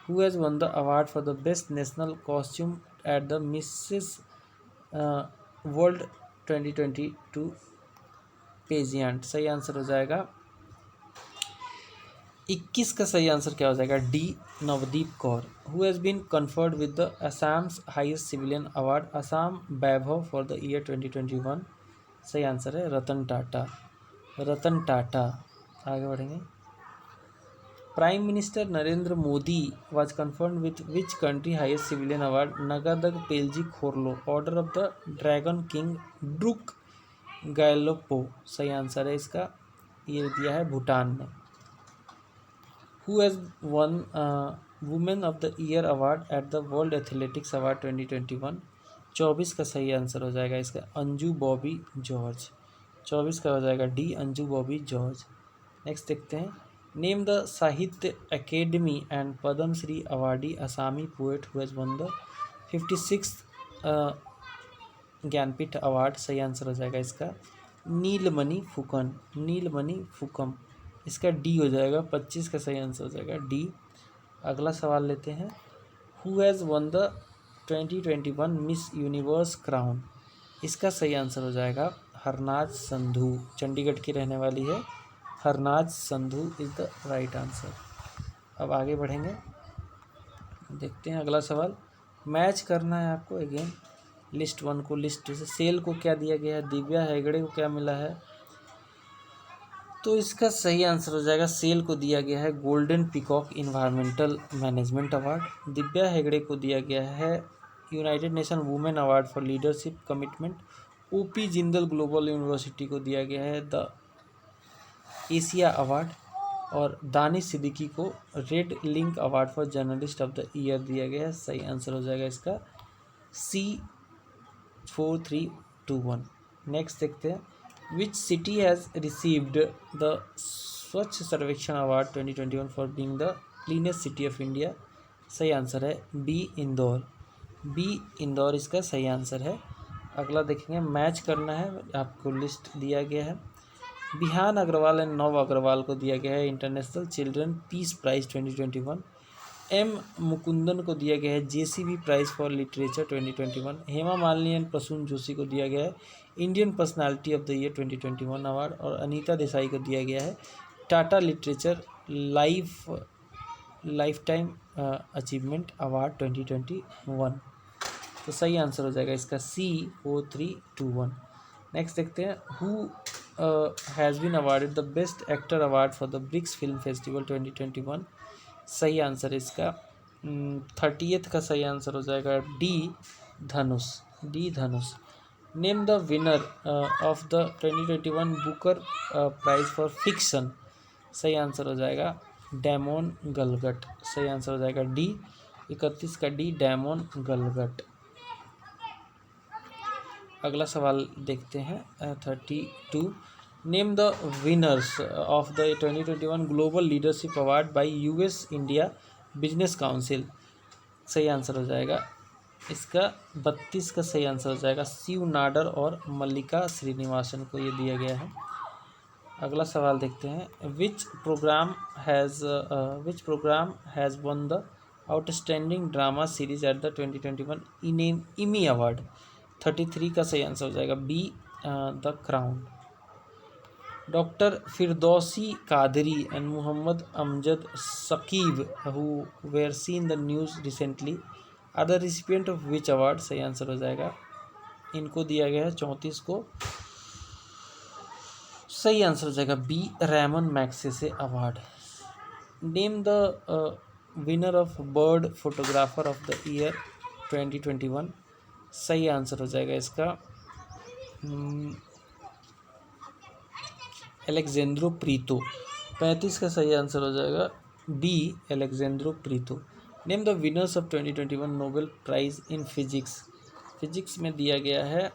Who has won the award for the best national costume at the Mrs world 2022 पेजियंट? सही आंसर हो जाएगा 21 का सही आंसर क्या हो जाएगा? D Navdeep Kaur. Who has been conferred with the Assam's highest civilian award Assam Vaibhav for the year 2021? सही आंसर है रतन टाटा। रतन टाटा। आगे बढ़ेंगे। Prime minister Narendra Modi was confirmed with which country highest civilian award Ngadag Pelgi Khorlo order of the dragon king Druk Gyalpo? सही आंसर है इसका, ये दिया है भूटान ने। Who has won women of the year award at the world athletics award 2021? 24 का सही आंसर हो जाएगा इसका अंजू बॉबी जॉर्ज। 24 का हो जाएगा D Anju Bobby George. Next देखते हैं। नेम द साहित्य academy and Padmashri awardee Asami poet who has won the 56th Jnanpith award? सही आंसर हो जाएगा इसका नीलमणि फुकन। नीलमणि फुकम, इसका डी हो जाएगा। 25 का सही आंसर हो जाएगा डी। अगला सवाल लेते हैं। Who has won the 2021 miss universe crown? इसका सही आंसर हो जाएगा हरनाज संधू, चंडीगढ़ की रहने वाली है। Harnaaz Sandhu is the right answer. अब आगे बढ़ेंगे, देखते हैं अगला सवाल। मैच करना है आपको अगेन लिस्ट 1 को लिस्ट 2 से। सेल को क्या दिया गया है? दिव्या हेगड़े को क्या मिला है? तो इसका सही आंसर हो जाएगा सेल को दिया गया है golden peacock environmental management award. Divya Hegde को दिया गया है United nation women award for leadership commitment. OP Jindal global university को दिया गया है द एशिया अवार्ड। और दानिश सिद्दीकी को red link award for journalist of the year दिया गया है। सही आंसर हो जाएगा इसका सी 4321। नेक्स्ट देखते हैं। विच सिटी हैज़ रिसीव्ड द स्वच्छ सर्वेक्षण award 2021 for being the cleanest city of India? सही आंसर है बी इंदौर। बी इंदौर इसका सही आंसर है। अगला देखेंगे। मैच करना है, आपको लिस्ट दिया गया है। बिहान अग्रवाल एंड नव अग्रवाल को दिया गया है international children peace prize 2021। M Mukundan को दिया गया है JCB prize for literature 2021। Hema Malini and Prasoon Joshi को दिया गया है Indian personality of the year 2021 award. और अनीता देसाई को दिया गया है Tata literature lifetime achievement award 2021। तो सही आंसर हो जाएगा इसका सी 4321। नेक्स्ट देखते हैं। Who has been awarded the best actor award for the BRICS film festival 2021? सही आंसर इसका 30th का सही आंसर हो जाएगा D Dhanush. D Dhanush. Name the winner of the 2021 Booker prize for fiction? सही आंसर हो जाएगा डैमोन गलगट। सही आंसर हो जाएगा डी 31 का डी डैमोन गलगट। अगला सवाल देखते हैं 32। Name the winners of the 2021 global leadership award bye US India business council? सही आंसर हो जाएगा इसका 32 का सही आंसर हो जाएगा शिव नाडर और मल्लिका श्रीनिवासन को ये दिया गया है। अगला सवाल देखते हैं। Which programme has won the outstanding drama series at the 2021 Emmy award? 33 का सही आंसर हो जाएगा B the crown. Doctor Firdausi Qadri and Mohammad Amjad Saqib who were seen the news recently are the recipient of which award? सही आंसर हो जाएगा इनको दिया गया है 34 को। सही आंसर हो जाएगा B Ramon Magsaysay award. Name the winner of bird photographer of the year 2021? सही आंसर हो जाएगा इसका एलेक्जेंड्रो प्रीतो। 35 का सही आंसर हो जाएगा D Alexandro Prieto. Name the winners of 2021 Nobel prize in physics. Physics में दिया गया है,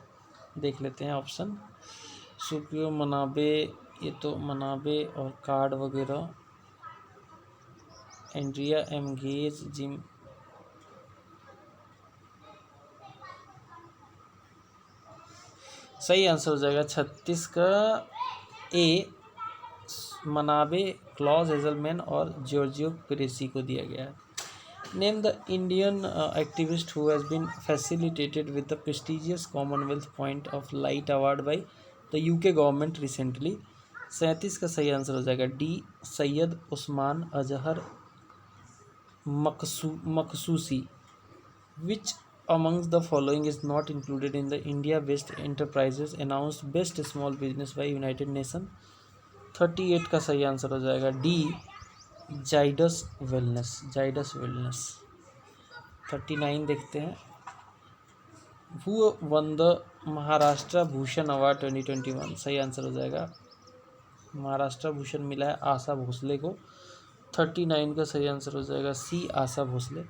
देख लेते हैं ऑप्शन। सुकियो मनाबे, ये तो मनाबे और कार्ड वगैरह। एंड्रिया एम गेज, जिम, सही आंसर हो जाएगा 36 का ए मनाबे, क्लॉज हेजलमैन और जॉर्जियो पेरेसी को दिया गया है। Name the Indian activist who has been facilitated with the prestigious Commonwealth point of light award by the UK government recently. 37 का सही आंसर हो जाएगा D Syed Usman Azhar Maqsusi. Which amongst the following is not included in the India Best Enterprises announced Best Small Business by United Nations। 38 का सही answer हो जाएगा D Zydus wellness, Zydus wellness. 39 देखते हैं। Who won the Maharashtra Bhushan award 2021। सही आंसर हो जाएगा, महाराष्ट्र भूषण मिला है आशा भोसले को। 39 का सही आंसर हो जाएगा सी Asha Bhosle.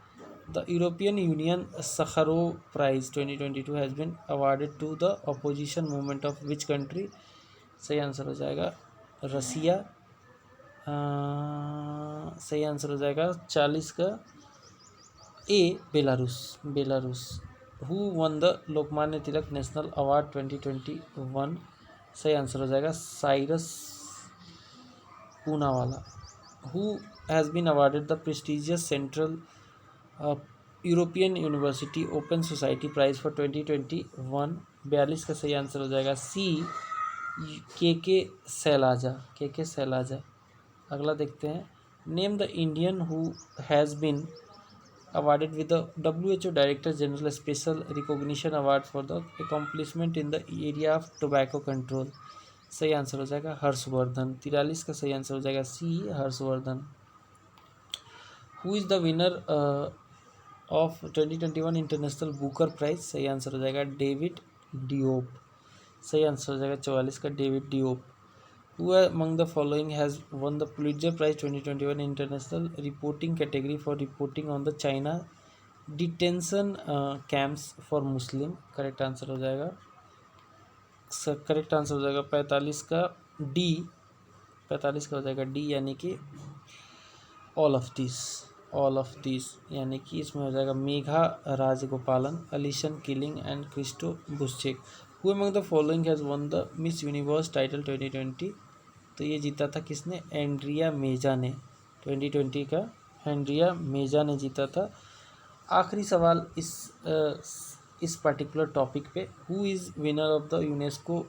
The European Union Sakharov Prize 2022 has been awarded to the opposition movement of which country। सही आंसर हो जाएगा रसिया। सही आंसर हो जाएगा 40 का A Belarus, Belarus. Who won the Lokmanya Tilak national award 2021। सही आंसर हो जाएगा Cyrus Poonawalla. Who has been awarded the prestigious central European university open society prize for 2021। 42 का सही आंसर हो जाएगा सी के सैलाजा, के सैलाजा। अगला देखते हैं। Name the Indian who has been awarded with the WHO director general special recognition award for the accomplishment in the area of tobacco control. सही आंसर हो जाएगा हर्षवर्धन। 43 का सही आंसर हो जाएगा C Harshvardhan. Who is the winner of 2021 international Booker prize. सही answer हो जाएगा डेविड डियोप। सही आंसर हो जाएगा 44 का David Diop. Who among the following has won the Pulitzer prize 2021 international reporting category for reporting on the China detention camps for Muslim. Correct answer हो जाएगा, correct answer हो जाएगा 45 का डी, 45 का हो जाएगा डी, यानी कि all of this, all of this, यानी कि इसमें हो जाएगा Megha Rajagopalan, Alison Killing and Christo Buschek. Who among the following has won the Miss Universe title 2020। तो ये जीता था किसने, एंड्रिया मेजा ने। 2020 का एंड्रिया मेजा ने जीता था। आखिरी सवाल इस पर्टिकुलर टॉपिक पे। Who is winner of the UNESCO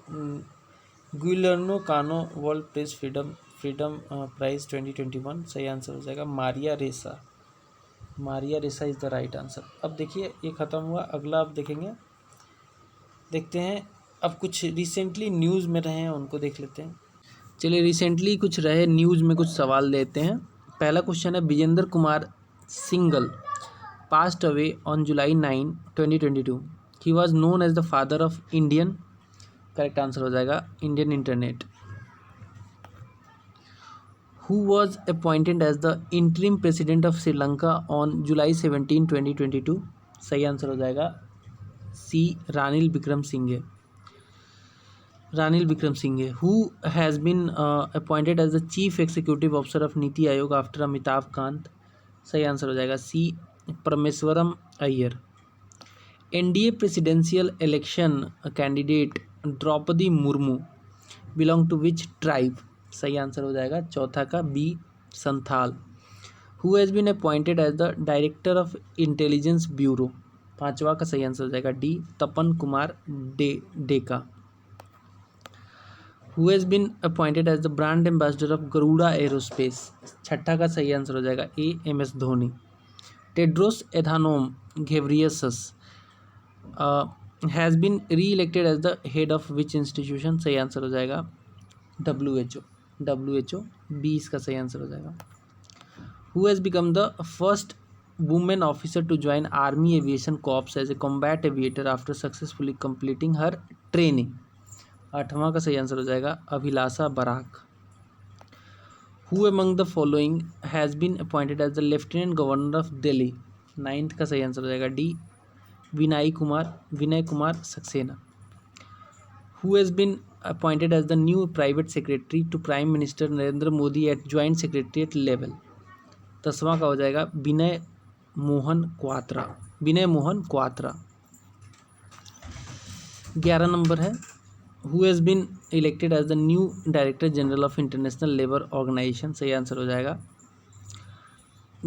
Guillermo Cano world press freedom prize 2021। सही आंसर हो जाएगा मारिया रेसा, मारिया रेसा इज़ द राइट आंसर। अब देखिए ये ख़त्म हुआ, अगला आप देखेंगे, देखते हैं अब कुछ रिसेंटली न्यूज़ में रहे हैं उनको देख लेते हैं। चलिए रिसेंटली कुछ रहे न्यूज़ में कुछ सवाल लेते हैं। पहला क्वेश्चन है Vijendra Kumar Singhal passed away on July 9, 2022। He was known as the father of Indian. Correct answer हो जाएगा Indian internet. Who was appointed as the interim president of Sri Lanka on July 17, 2022। सही आंसर हो जाएगा सी Ranil Vikram Singhe, Ranil Vikram Singhe. Who has been appointed as the chief executive officer of NITI Aayog after Amitabh Kant. सही answer हो जाएगा C Parameswaran Iyer. NDA presidential election candidate Draupadi Murmu belong to which tribe. सही answer हो जाएगा चौथा का B Santhal. Who has been appointed as the director of intelligence bureau. पांचवा का सही आंसर हो जाएगा D Tapan Kumar Deka. Who has been appointed as the brand ambassador of Garuda aerospace. छठा का सही आंसर हो जाएगा A MS Dhoni. Tedros Adhanom Ghebreyesus has been re elected as the head of which institution. सही आंसर हो जाएगा WHO, WHO 20 का सही आंसर हो जाएगा। Who has become the first women officer to join army aviation corps as a combat aviator after successfully completing her training. 8वां का सही आंसर हो जाएगा Abhilasha Barak. Who among the following has been appointed as the lieutenant governor of Delhi. 9th का सही answer हो जाएगा D Vinay Kumar Saxena. Who has been appointed as the new private secretary to Prime Minister Narendra Modi at joint secretariat level। 10वां का हो जाएगा विनय Mohan Kwatra. 11 number है Who has been elected as the new Director General of International Labour Organization। सही answer हो जाएगा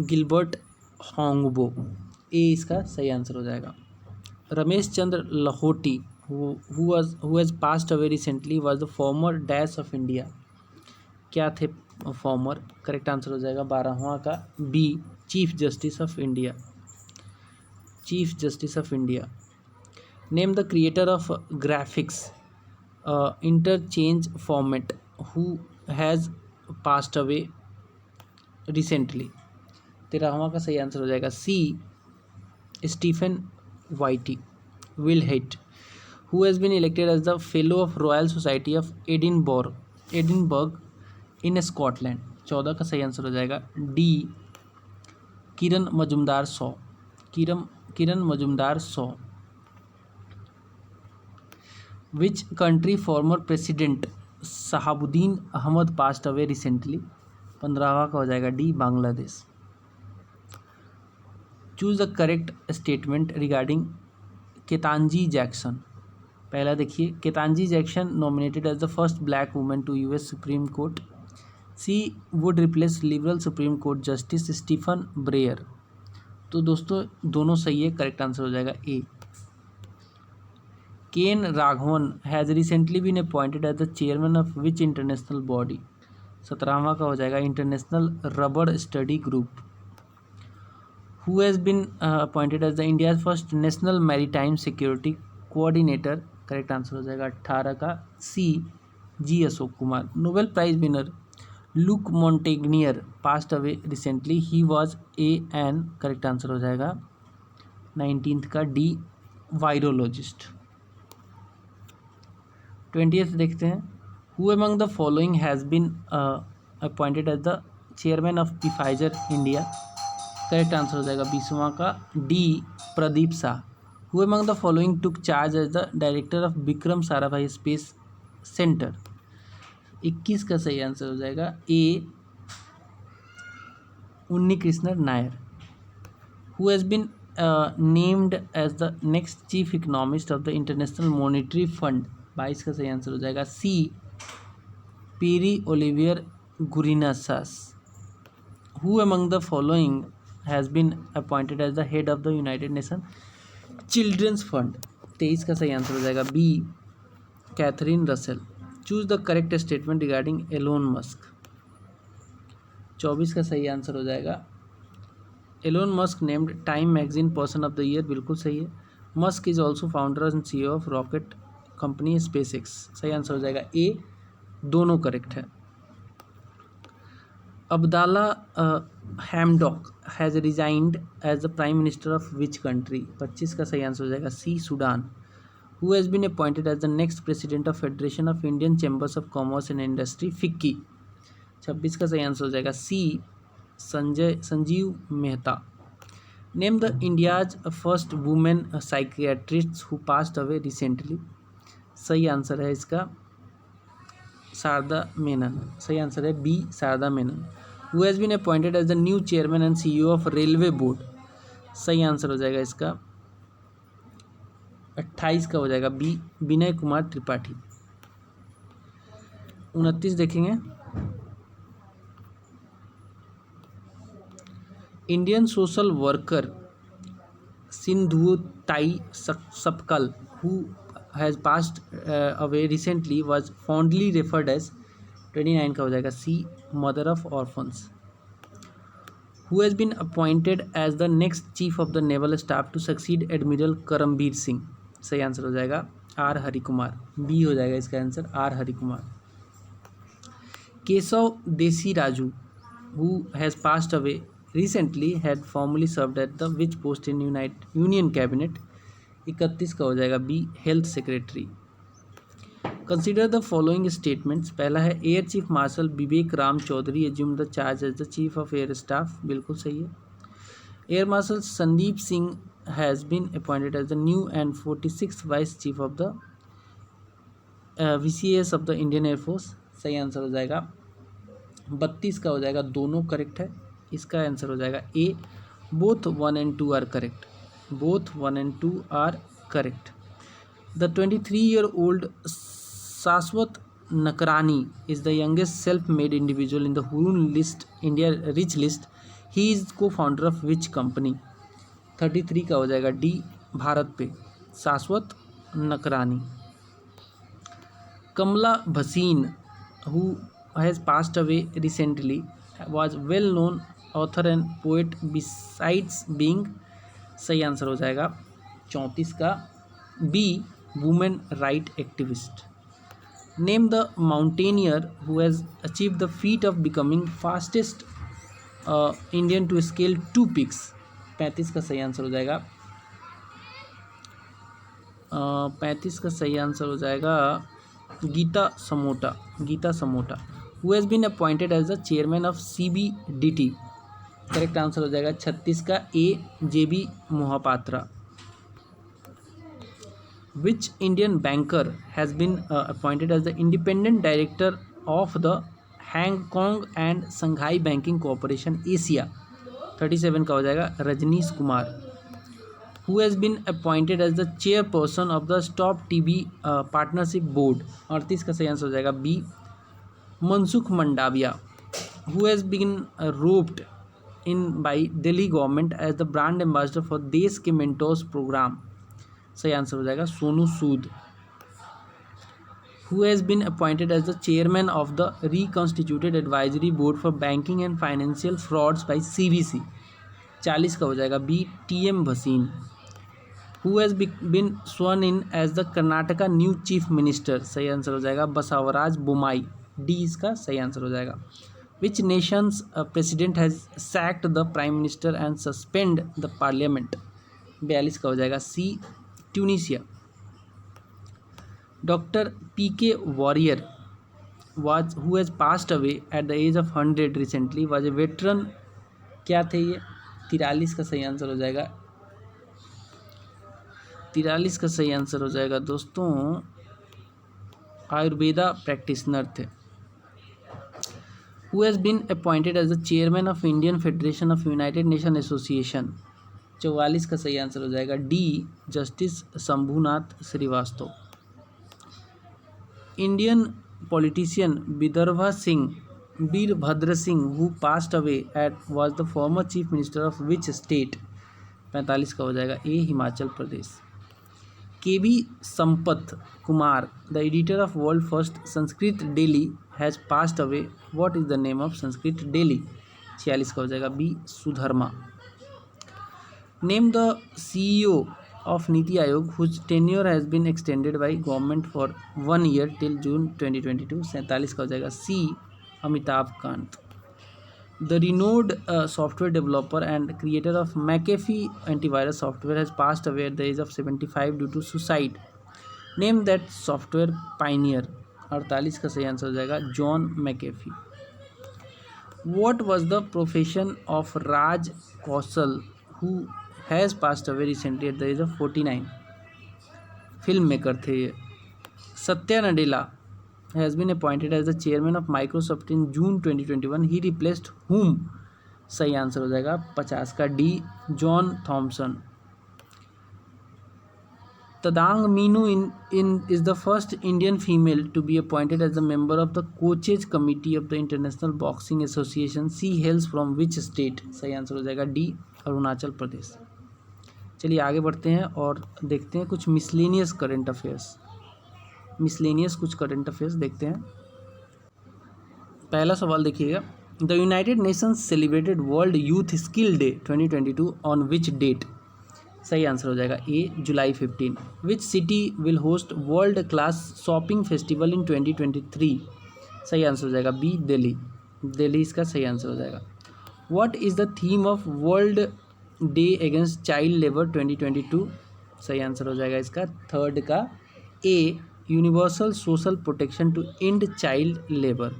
Gilbert Houngbo. ए इसका सही answer हो जाएगा। Ramesh Chandra Lahoti who has passed away recently was the former dash of India। क्या थे फॉर्मर? करेक्ट आंसर हो जाएगा 12वां का B chief justice of India. Name the creator of graphics interchange format who has passed away recently. 13वां का सही answer हो जाएगा C Stephen Wilhite. Who has been elected as the Fellow of Royal Society of Edinburgh in Scotland। 14 का सही answer हो जाएगा D Kiran Mazumdar Shaw. Which country former president Shahabuddin Ahmed passed away recently। 15वां का हो जाएगा D Bangladesh. Choose the correct statement regarding Ketanji Jackson. पहला देखिए Ketanji Jackson nominated as the first black women to US supreme court. She would replace liberal supreme court justice Stephen Breyer. तो दोस्तों दोनों सही है, करेक्ट आंसर हो जाएगा A. KN Raghavan has recently been appointed as the chairman of which international body. 17वां का हो जाएगा international rubber study group. Who has been appointed as the India first national maritime security coordinator. Correct answer हो जाएगा 18 का C G Ashok Kumar. Nobel prize winner Luc Montagnier passed away recently he was a an. Correct answer हो जाएगा 19th का D virologist. 20th देखते हैं who among the following has been appointed as the chairman of Pfizer India. Correct answer हो जाएगा 20वां का D Pradeep Shah. Who among the following took charge as the director of Vikram Sarabhai space centre. 21 का सही answer हो जाएगा ए उन्नी Krishnan Nair. Who has been named as the next chief economist of the International Monetary Fund। 22 का सही आंसर हो जाएगा C Pierre Olivier Gourinchas. Who among the following has been appointed as the head of the United Nations children's fund. 23 का सही answer हो जाएगा B Catherine Russell. Choose the correct statement regarding Elon Musk. 24 का सही answer हो जाएगा Elon Musk named Time magazine person of the year. बिल्कुल सही है। Musk is also founder and CEO of rocket company SpaceX। सही आंसर हो जाएगा ए, दोनों करेक्ट है। Abdalla Hamdok has resigned as the prime minister of which country. 25 का सही आंसर हो जाएगा C Sudan. Who has been appointed as the next president of Federation of Indian Chambers of Commerce and Industry FICCI. 26 का सही answer हो जाएगा C Sanjeev Mehta. Name the India's first women psychiatrist who passed away recently. सही answer है इसका शारदा मेनन। सही answer है B Sharada Menon. Who has been appointed as the new chairman and CEO of Railway Board. सही आंसर हो जाएगा इसका 28 का हो जाएगा बी विनय कुमार त्रिपाठी। 29 देखेंगे Indian social worker Sindhu Tai Sapkal who has passed away recently was fondly referred as. 29 का हो जाएगा C mother of orphans. Who has been appointed as the next chief of the naval staff to succeed admiral Karambir Singh. सही answer हो जाएगा are Harikumar. B हो जाएगा इसका answer are Harikumar. Keshav Desiraju who has passed away recently had formerly served at the which post in union cabinet? 31 का हो जाएगा B, health secretary. Consider the following statements. पहला है air chief marshal Vivek Ram Chaudhari assume the charge as the chief of air staff, बिल्कुल सही है। Air marshal Sandeep Singh has been appointed as the new and 46th vice chief of the VCS of the Indian air force, सही answer हो जाएगा। 32 का हो जाएगा, दोनों करेक्ट है। इसका आंसर हो जाएगा A, both 1 and 2 are correct, both 1 and 2 are correct. The 23-year-old Shashwat Nakrani is the youngest self made individual in the Hurun list, India rich list. He is co founder of which company? 33 का हो जाएगा D, BharatPe, Shashwat Nakrani. Kamla Bhasin, who has passed away recently, was well known author and poet besides being, सही answer हो जाएगा 34 का B, women right activist. Name the mountaineer who has achieved the feat of becoming fastest Indian to scale 2 peaks, 35 का सही answer हो जाएगा। 35 का सही आंसर हो जाएगा Geeta Samota, Geeta Samota. Who has been appointed as the chairman of CBDT, correct answer हो जाएगा 36 का A, JB Mohapatra. Which Indian banker has been appointed as the independent director of the Hong Kong and Shanghai banking corporation Asia, 37 का हो जाएगा Rajneesh Kumar. Who has been appointed as the chairperson of the Stop TB Partnership Board, 38 का सही answer हो जाएगा B, Mansukh Mandaviya. Who has been roped in by Delhi government as the brand ambassador for देश के mentors programme, सही आंसर हो जाएगा Sonu Sood. Who has been appointed as the chairman of the reconstituted advisory board for banking and financial frauds by CBC, 40 का हो जाएगा B, TM Bhasin. Who has been sworn in as the Karnataka new chief minister, सही answer हो जाएगा Basavaraj Bommai, D इसका सही answer हो जाएगा। Which nation's president has sacked the prime minister and suspend the parliament, 42 का हो जाएगा C, Tunisia. Doctor PK Warrior was who has passed away at the age of 100 recently was a veteran, क्या थे ये? 43 का सही आंसर हो जाएगा, 43 का सही आंसर हो जाएगा दोस्तों, आयुर्वेदा प्रैक्टिशनर थे। Who has been appointed as the chairman of Indian Federation of United Nations Association, 44 का सही आंसर हो जाएगा D, justice Shambhunath Srivastava. Indian politician Virbhadra Singh who passed away at was the former chief minister of which state, 45 का हो जाएगा A, Himachal Pradesh. KB Sampath Kumar, the editor of world first Sanskrit daily, has passed away, what is the name of Sanskrit daily, 46 का हो जाएगा B, Sudharma. Name the CEO of Niti Aayog whose tenure has been extended by government for 1 year till June 2022, 47 का हो जाएगा C, Amitabh Kant. The renowned software developer and creator of McAfee antivirus software has passed away at the age of 75 due to suicide, name that software pioneer, 48 का सही answer हो जाएगा John McAfee. What was the profession of Raj Kaushal who has passed away recently at the age of 49, film maker थे ये। Satya Nadella has been appointed as the chairman of Microsoft in June 2021, he replaced whom, सही answer हो जाएगा 50 का D, John Thomson. Tadang Minu is the first Indian female to be appointed as a member of the coaches committee of the International Boxing Association, she hails from which state, सही answer हो जाएगा D, Arunachal Pradesh. चलिए आगे बढ़ते हैं और देखते हैं कुछ मिसलेनियस करंट अफेयर्स, कुछ करंट अफेयर्स देखते हैं। पहला सवाल देखिएगा, the United Nations celebrated world youth skill day 2022 on which date, सही आंसर हो जाएगा A, July 15। Which city will host world class shopping festival in 2023, सही आंसर हो जाएगा बी, दिल्ली, इसका सही आंसर हो जाएगा। What is the theme of world day against child labour 2022? सही आंसर हो जाएगा इसका थर्ड का A, universal social protection to end child labour.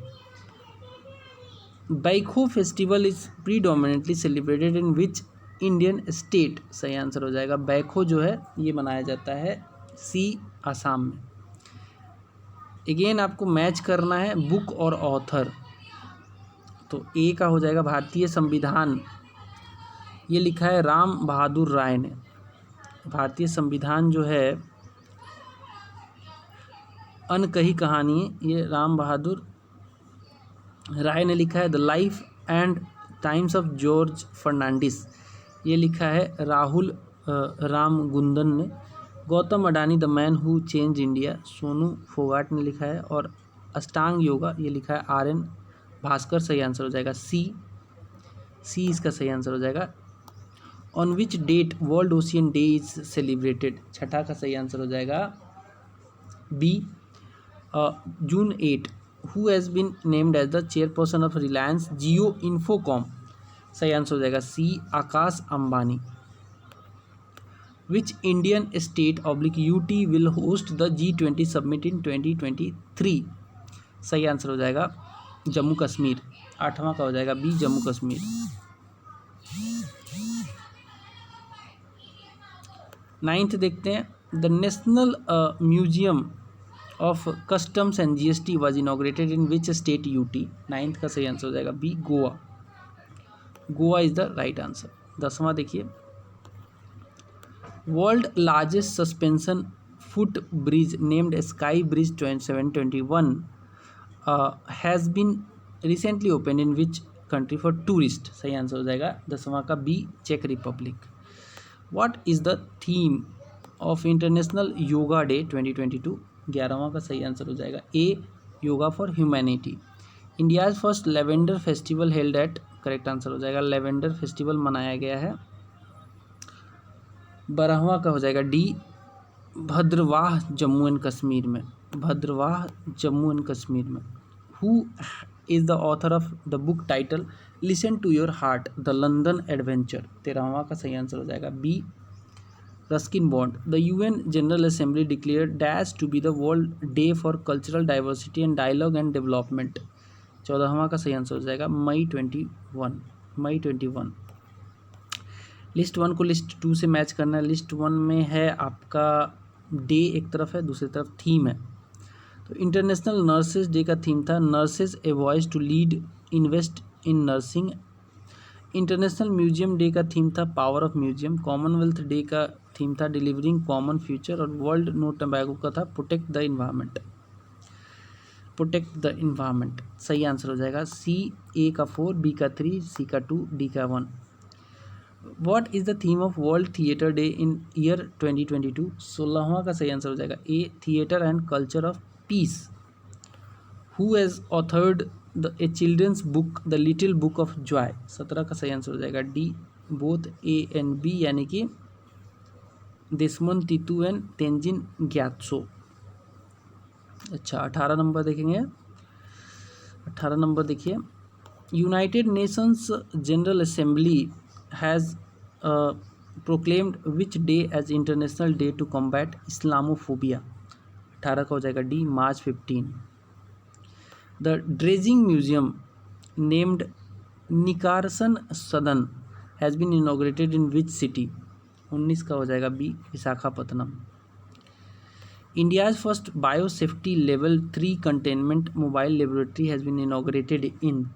Baikho festival is predominantly celebrated in which Indian state? सही आंसर हो जाएगा बैकहो जो है ये मनाया जाता है सी, आसाम में। अगेन आपको मैच करना है बुक और ऑथर, तो ए का हो जाएगा भारतीय संविधान, ये लिखा है राम बहादुर राय ने। भारतीय संविधान जो है अनकही कहानी, ये राम बहादुर राय ने लिखा है। The life and times of George Fernandes, ये लिखा है राहुल रामगुंदन ने। Gautam Adani the man who change India, Sonu Phogat ने लिखा है। और अष्टांग योगा, ये लिखा है आर एन भास्कर। सही आंसर हो जाएगा सी, सी इसका सही आंसर हो जाएगा। On which date world ocean day is celebrated? छठा का सही आंसर हो जाएगा B, June 8। Who has been named as the chairperson of Reliance Jio Infocomm? सही आंसर हो जाएगा C, Akash Ambani. Which Indian state oblique UT will host the G20 summit in 2023? सही answer हो जाएगा जम्मू कश्मीर। आठवां का हो जाएगा बी, जम्मू कश्मीर। नाइन्थ देखते हैं। The national museum of customs and GST was inaugurated in which state UT? Ninth का सही आंसर हो जाएगा B, Goa. Goa is the right answer. 10वां देखिए। World largest suspension foot bridge named sky bridge 721 has been recently open in which country for tourist? सही answer हो जाएगा 10वां का बी, चेक Republic. What is the theme of international yoga day 2022? 11वां का सही आंसर हो जाएगा A, yoga for humanity. India's first lavender festival held at? Correct answer हो जाएगा लेवेंडर फेस्टिवल मनाया गया है 12वां का हो जाएगा डी, भद्रवाह जम्मू एंड कश्मीर में। भद्रवाह जम्मू एंड कश्मीर में। Who is the author of the book title listen to your heart the London adventure? 13वां का सही आंसर हो जाएगा B, Ruskin Bond. The UN general assembly declare dash to be the world day for cultural diversity and dialogue and development? 14वां का सही answer हो जाएगा मई 21। लिस्ट 1 को लिस्ट 2 से मैच करना है। लिस्ट 1 में है आपका डे एक तरफ है, दूसरी तरफ थीम है। तो इंटरनेशनल नर्सेज डे का थीम था nurses a voice to lead invest in nursing. International museum day का थीम था power of museum. Commonwealth day का थीम था डिलीवरिंग कॉमन फ्यूचर। और वर्ल्ड नो टोबैको का था protect the environment. Protect the environment सही answer हो जाएगा सी, ए का 4, बी का 3, सी का 2, डी का 1। What is the theme of world theatre day in year 2022? 16वां का सही आंसर हो जाएगा A, theatre and culture of peace. Who has authored a children's book the little book of joy? 17 का सही आंसर हो जाएगा D, both A and B, यानी कि Desmond Tutu and Tenzin Gyatso. अच्छा 18 नंबर देखेंगे। 18 नंबर देखिए। United Nations general assembly has proclaimed which day as international day to combat Islamophobia? 18 का हो जाएगा D, March 15। The dredging museum named Nikarsan Sadan has been inaugurated in which city? 19 का हो जाएगा B, Visakhapatnam. India's first biosafety level 3 containment mobile laboratory has been inaugurated in?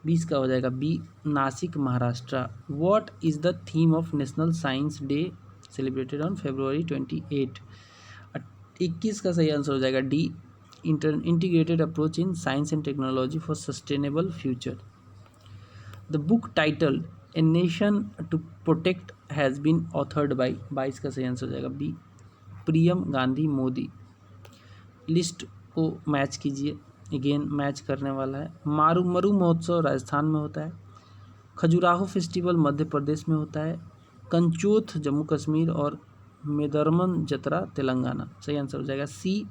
20 का हो जाएगा B, Nashik Maharashtra. What is the theme of national science day celebrated on February 28? 21 का सही answer हो जाएगा D, integrated approach in science and technology for sustainable future. The book title a nation to protect has been authored by? 22 का सही answer हो जाएगा B, Priyam Gandhi Modi. List को match कीजिए, अगेन मैच करने वाला है। मरु महोत्सव राजस्थान में होता है। खजुराहो फेस्टिवल मध्य प्रदेश में होता है। कंचोथ जम्मू कश्मीर और मेदरमन जतरा तेलंगाना। सही आंसर हो जाएगा सी,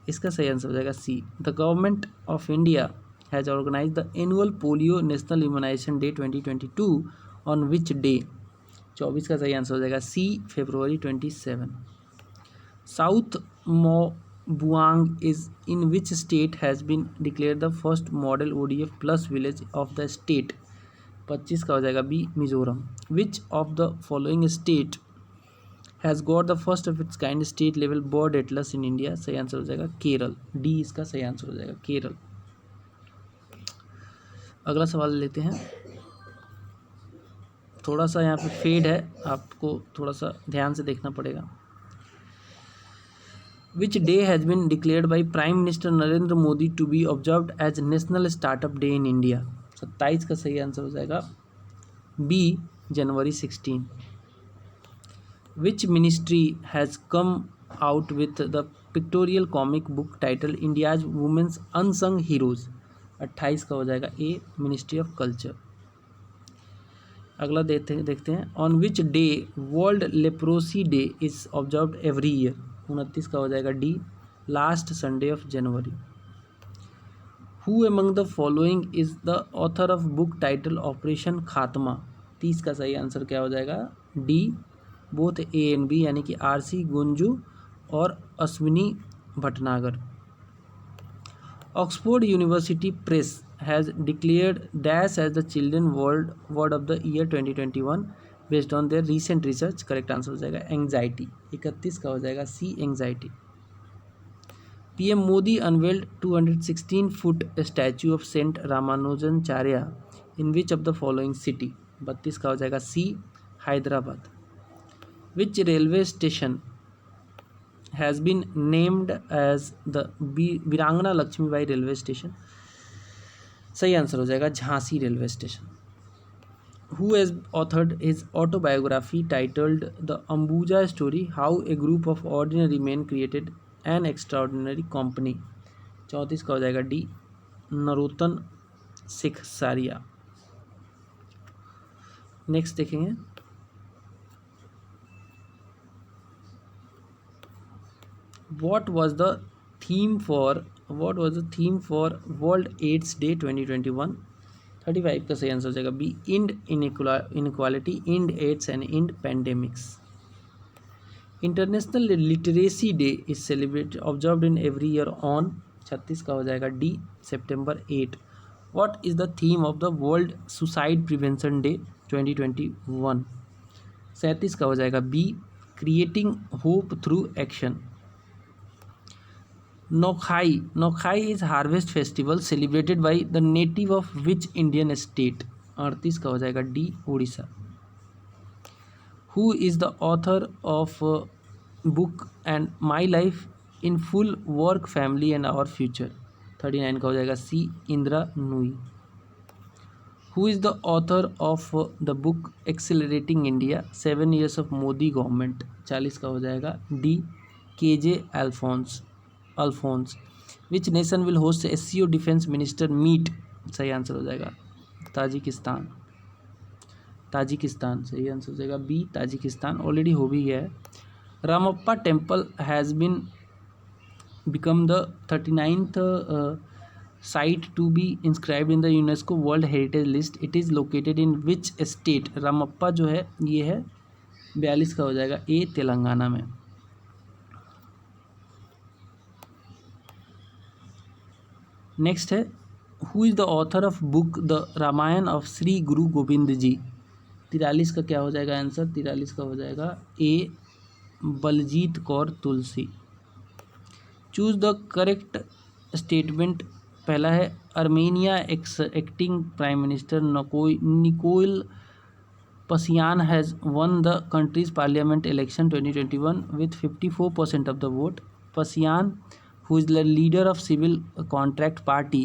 इसका सही आंसर हो जाएगा C. The government of India has organise the annual polio national immunisation day 2022 on which day? 24 का सही आंसर हो जाएगा C, February 27. South Mobuang is in which state has been declare the first model ODF plus village of the state? 25 का हो जाएगा B, Mizoram. Which of the following state has got the first of its kind state level bird Atlas in India? सही answer हो जाएगा Kerala. D इसका सही answer हो जाएगा, केरल. अगला सवाल लेते हैं. थोड़ा सा यहाँ पे फेड है, आपको थोड़ा सा ध्यान से देखना पड़ेगा. Which day has been declared by prime minister Narendra Modi to be observed as national startup day in India? 27 का सही आंसर हो जाएगा B, January 16. Which ministry has come out with the pictorial comic book titled India's Women's Unsung Heroes? 28 का हो जाएगा A, ministry of culture. अगला देखते हैं. On which day world leprosy day is observed every year? 29 का हो जाएगा डी, last Sunday of January. Who among the following is the author of book title operation Khatma? 30 का सही आंसर क्या हो जाएगा? D, both A and B, यानी कि RC गुंजू और Ashwini Bhatnagar. Oxford University Press has declared dash as the children word of the year 2021 based on their recent research? Correct answer हो जाएगा एंग्जाइटी. 31 का हो जाएगा C, anxiety. PM Modi unveiled 216 foot statue of saint Ramanujacharya in which of the following city? 32 का हो जाएगा सी, Hyderabad. Which railway station has been named as the वीरांगना Lakshmibai railway station? सही आंसर हो जाएगा Jhansi railway station. Who has authored his autobiography titled The Ambuja Story? How a group of ordinary men created an extraordinary company? 34 का हो जाएगा D, Narottam सिखसारिया. Next देखेंगे. What was the theme for World AIDS Day 2021? 35 का सही answer हो जाएगा B, End Inequality, End AIDS and End Pandemics. International Literacy Day is celebrated observed in every year on? 36 का हो जाएगा D, September 8. What is the theme of the World Suicide Prevention Day 2021? 37 का हो जाएगा B, Creating Hope Through Action. Nuakhai is harvest festival celebrated by the native of which Indian state? 38 का हो जाएगा D, Orissa. Who is the author of book and my life in full work family and our future? 39 का हो जाएगा C, Indira Nooyi. Who is the author of the book accelerating India 7 years of Modi government? 40 का हो जाएगा D, KJ Alphons. Which nation will host SCO defence minister meet? सही answer हो जाएगा Tajikistan. सही आंसर हो जाएगा बी, ताजिकिस्तान. ऑलरेडी हो भी गया है. Ramappa temple has been become the 39th site to be inscribed in the UNESCO world heritage list. It is located in which state? Ramappa जो है ये है 42 का हो जाएगा ए, तेलंगाना में. नेक्स्ट है. Who is the author of book the Ramayana of Shri Guru Govind जी? 43 का क्या हो जाएगा आंसर? 43 का हो जाएगा A, Baljit Kaur Tulsi. Choose the correct statement. पहला है Armenia acting prime minister Nikol Pashinyan has won the country's parliament election 2021 with 54% of the vote. Pashinyan, who is the leader of civil contract party,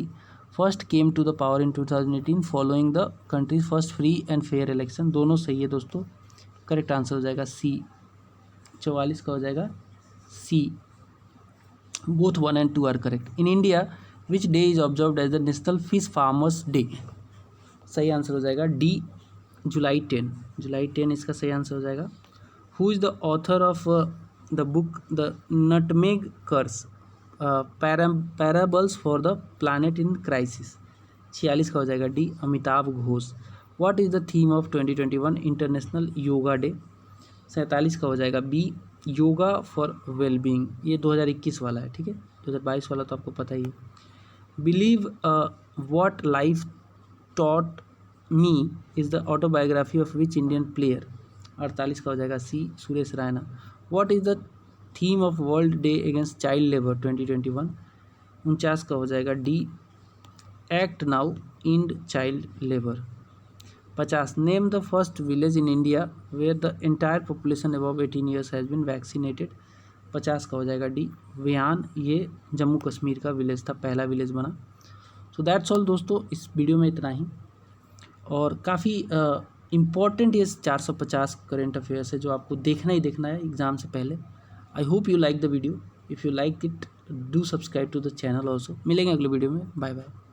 first came to the power in 2018 following the country's first free and fair election. दोनों सही है दोस्तों. Correct answer हो जाएगा सी. 44 का हो जाएगा C. Both 1 and 2 are correct. In India which day is observed as the national fish farmers day? सही आंसर हो जाएगा डी, जुलाई 10 इसका सही आंसर हो जाएगा. Who is the author of the book the nutmeg curse parables for the planet in crisis? 46 का हो जाएगा D Amitabh Ghosh. What is the theme of 2021 international yoga day. 47 का हो जाएगा बी योगा फॉर वेलबींग। ये 2021 वाला है, ठीक है। 2022 वाला तो आपको पता ही है। Believe what life taught me is the autobiography of which Indian player. 48 का हो जाएगा C Suresh Raina. What is the theme of world day against child labour 2021। 49 का हो जाएगा D act now end child labour. 50 name the first village in India where the entire population above 18 years has been vaccinated. 50 का हो जाएगा D Viaan. ये जम्मू कश्मीर का village था, पहला विलेज बना। सो दैट्स ऑल दोस्तों, इस वीडियो में इतना ही। और काफ़ी इम्पॉर्टेंट ये 450 करेंट अफेयर्स है जो आपको देखना ही देखना है एग्ज़ाम से पहले। I hope you like the video. If you like it do subscribe to the channel also. मिलेंगे अगले वीडियो में। Bye bye.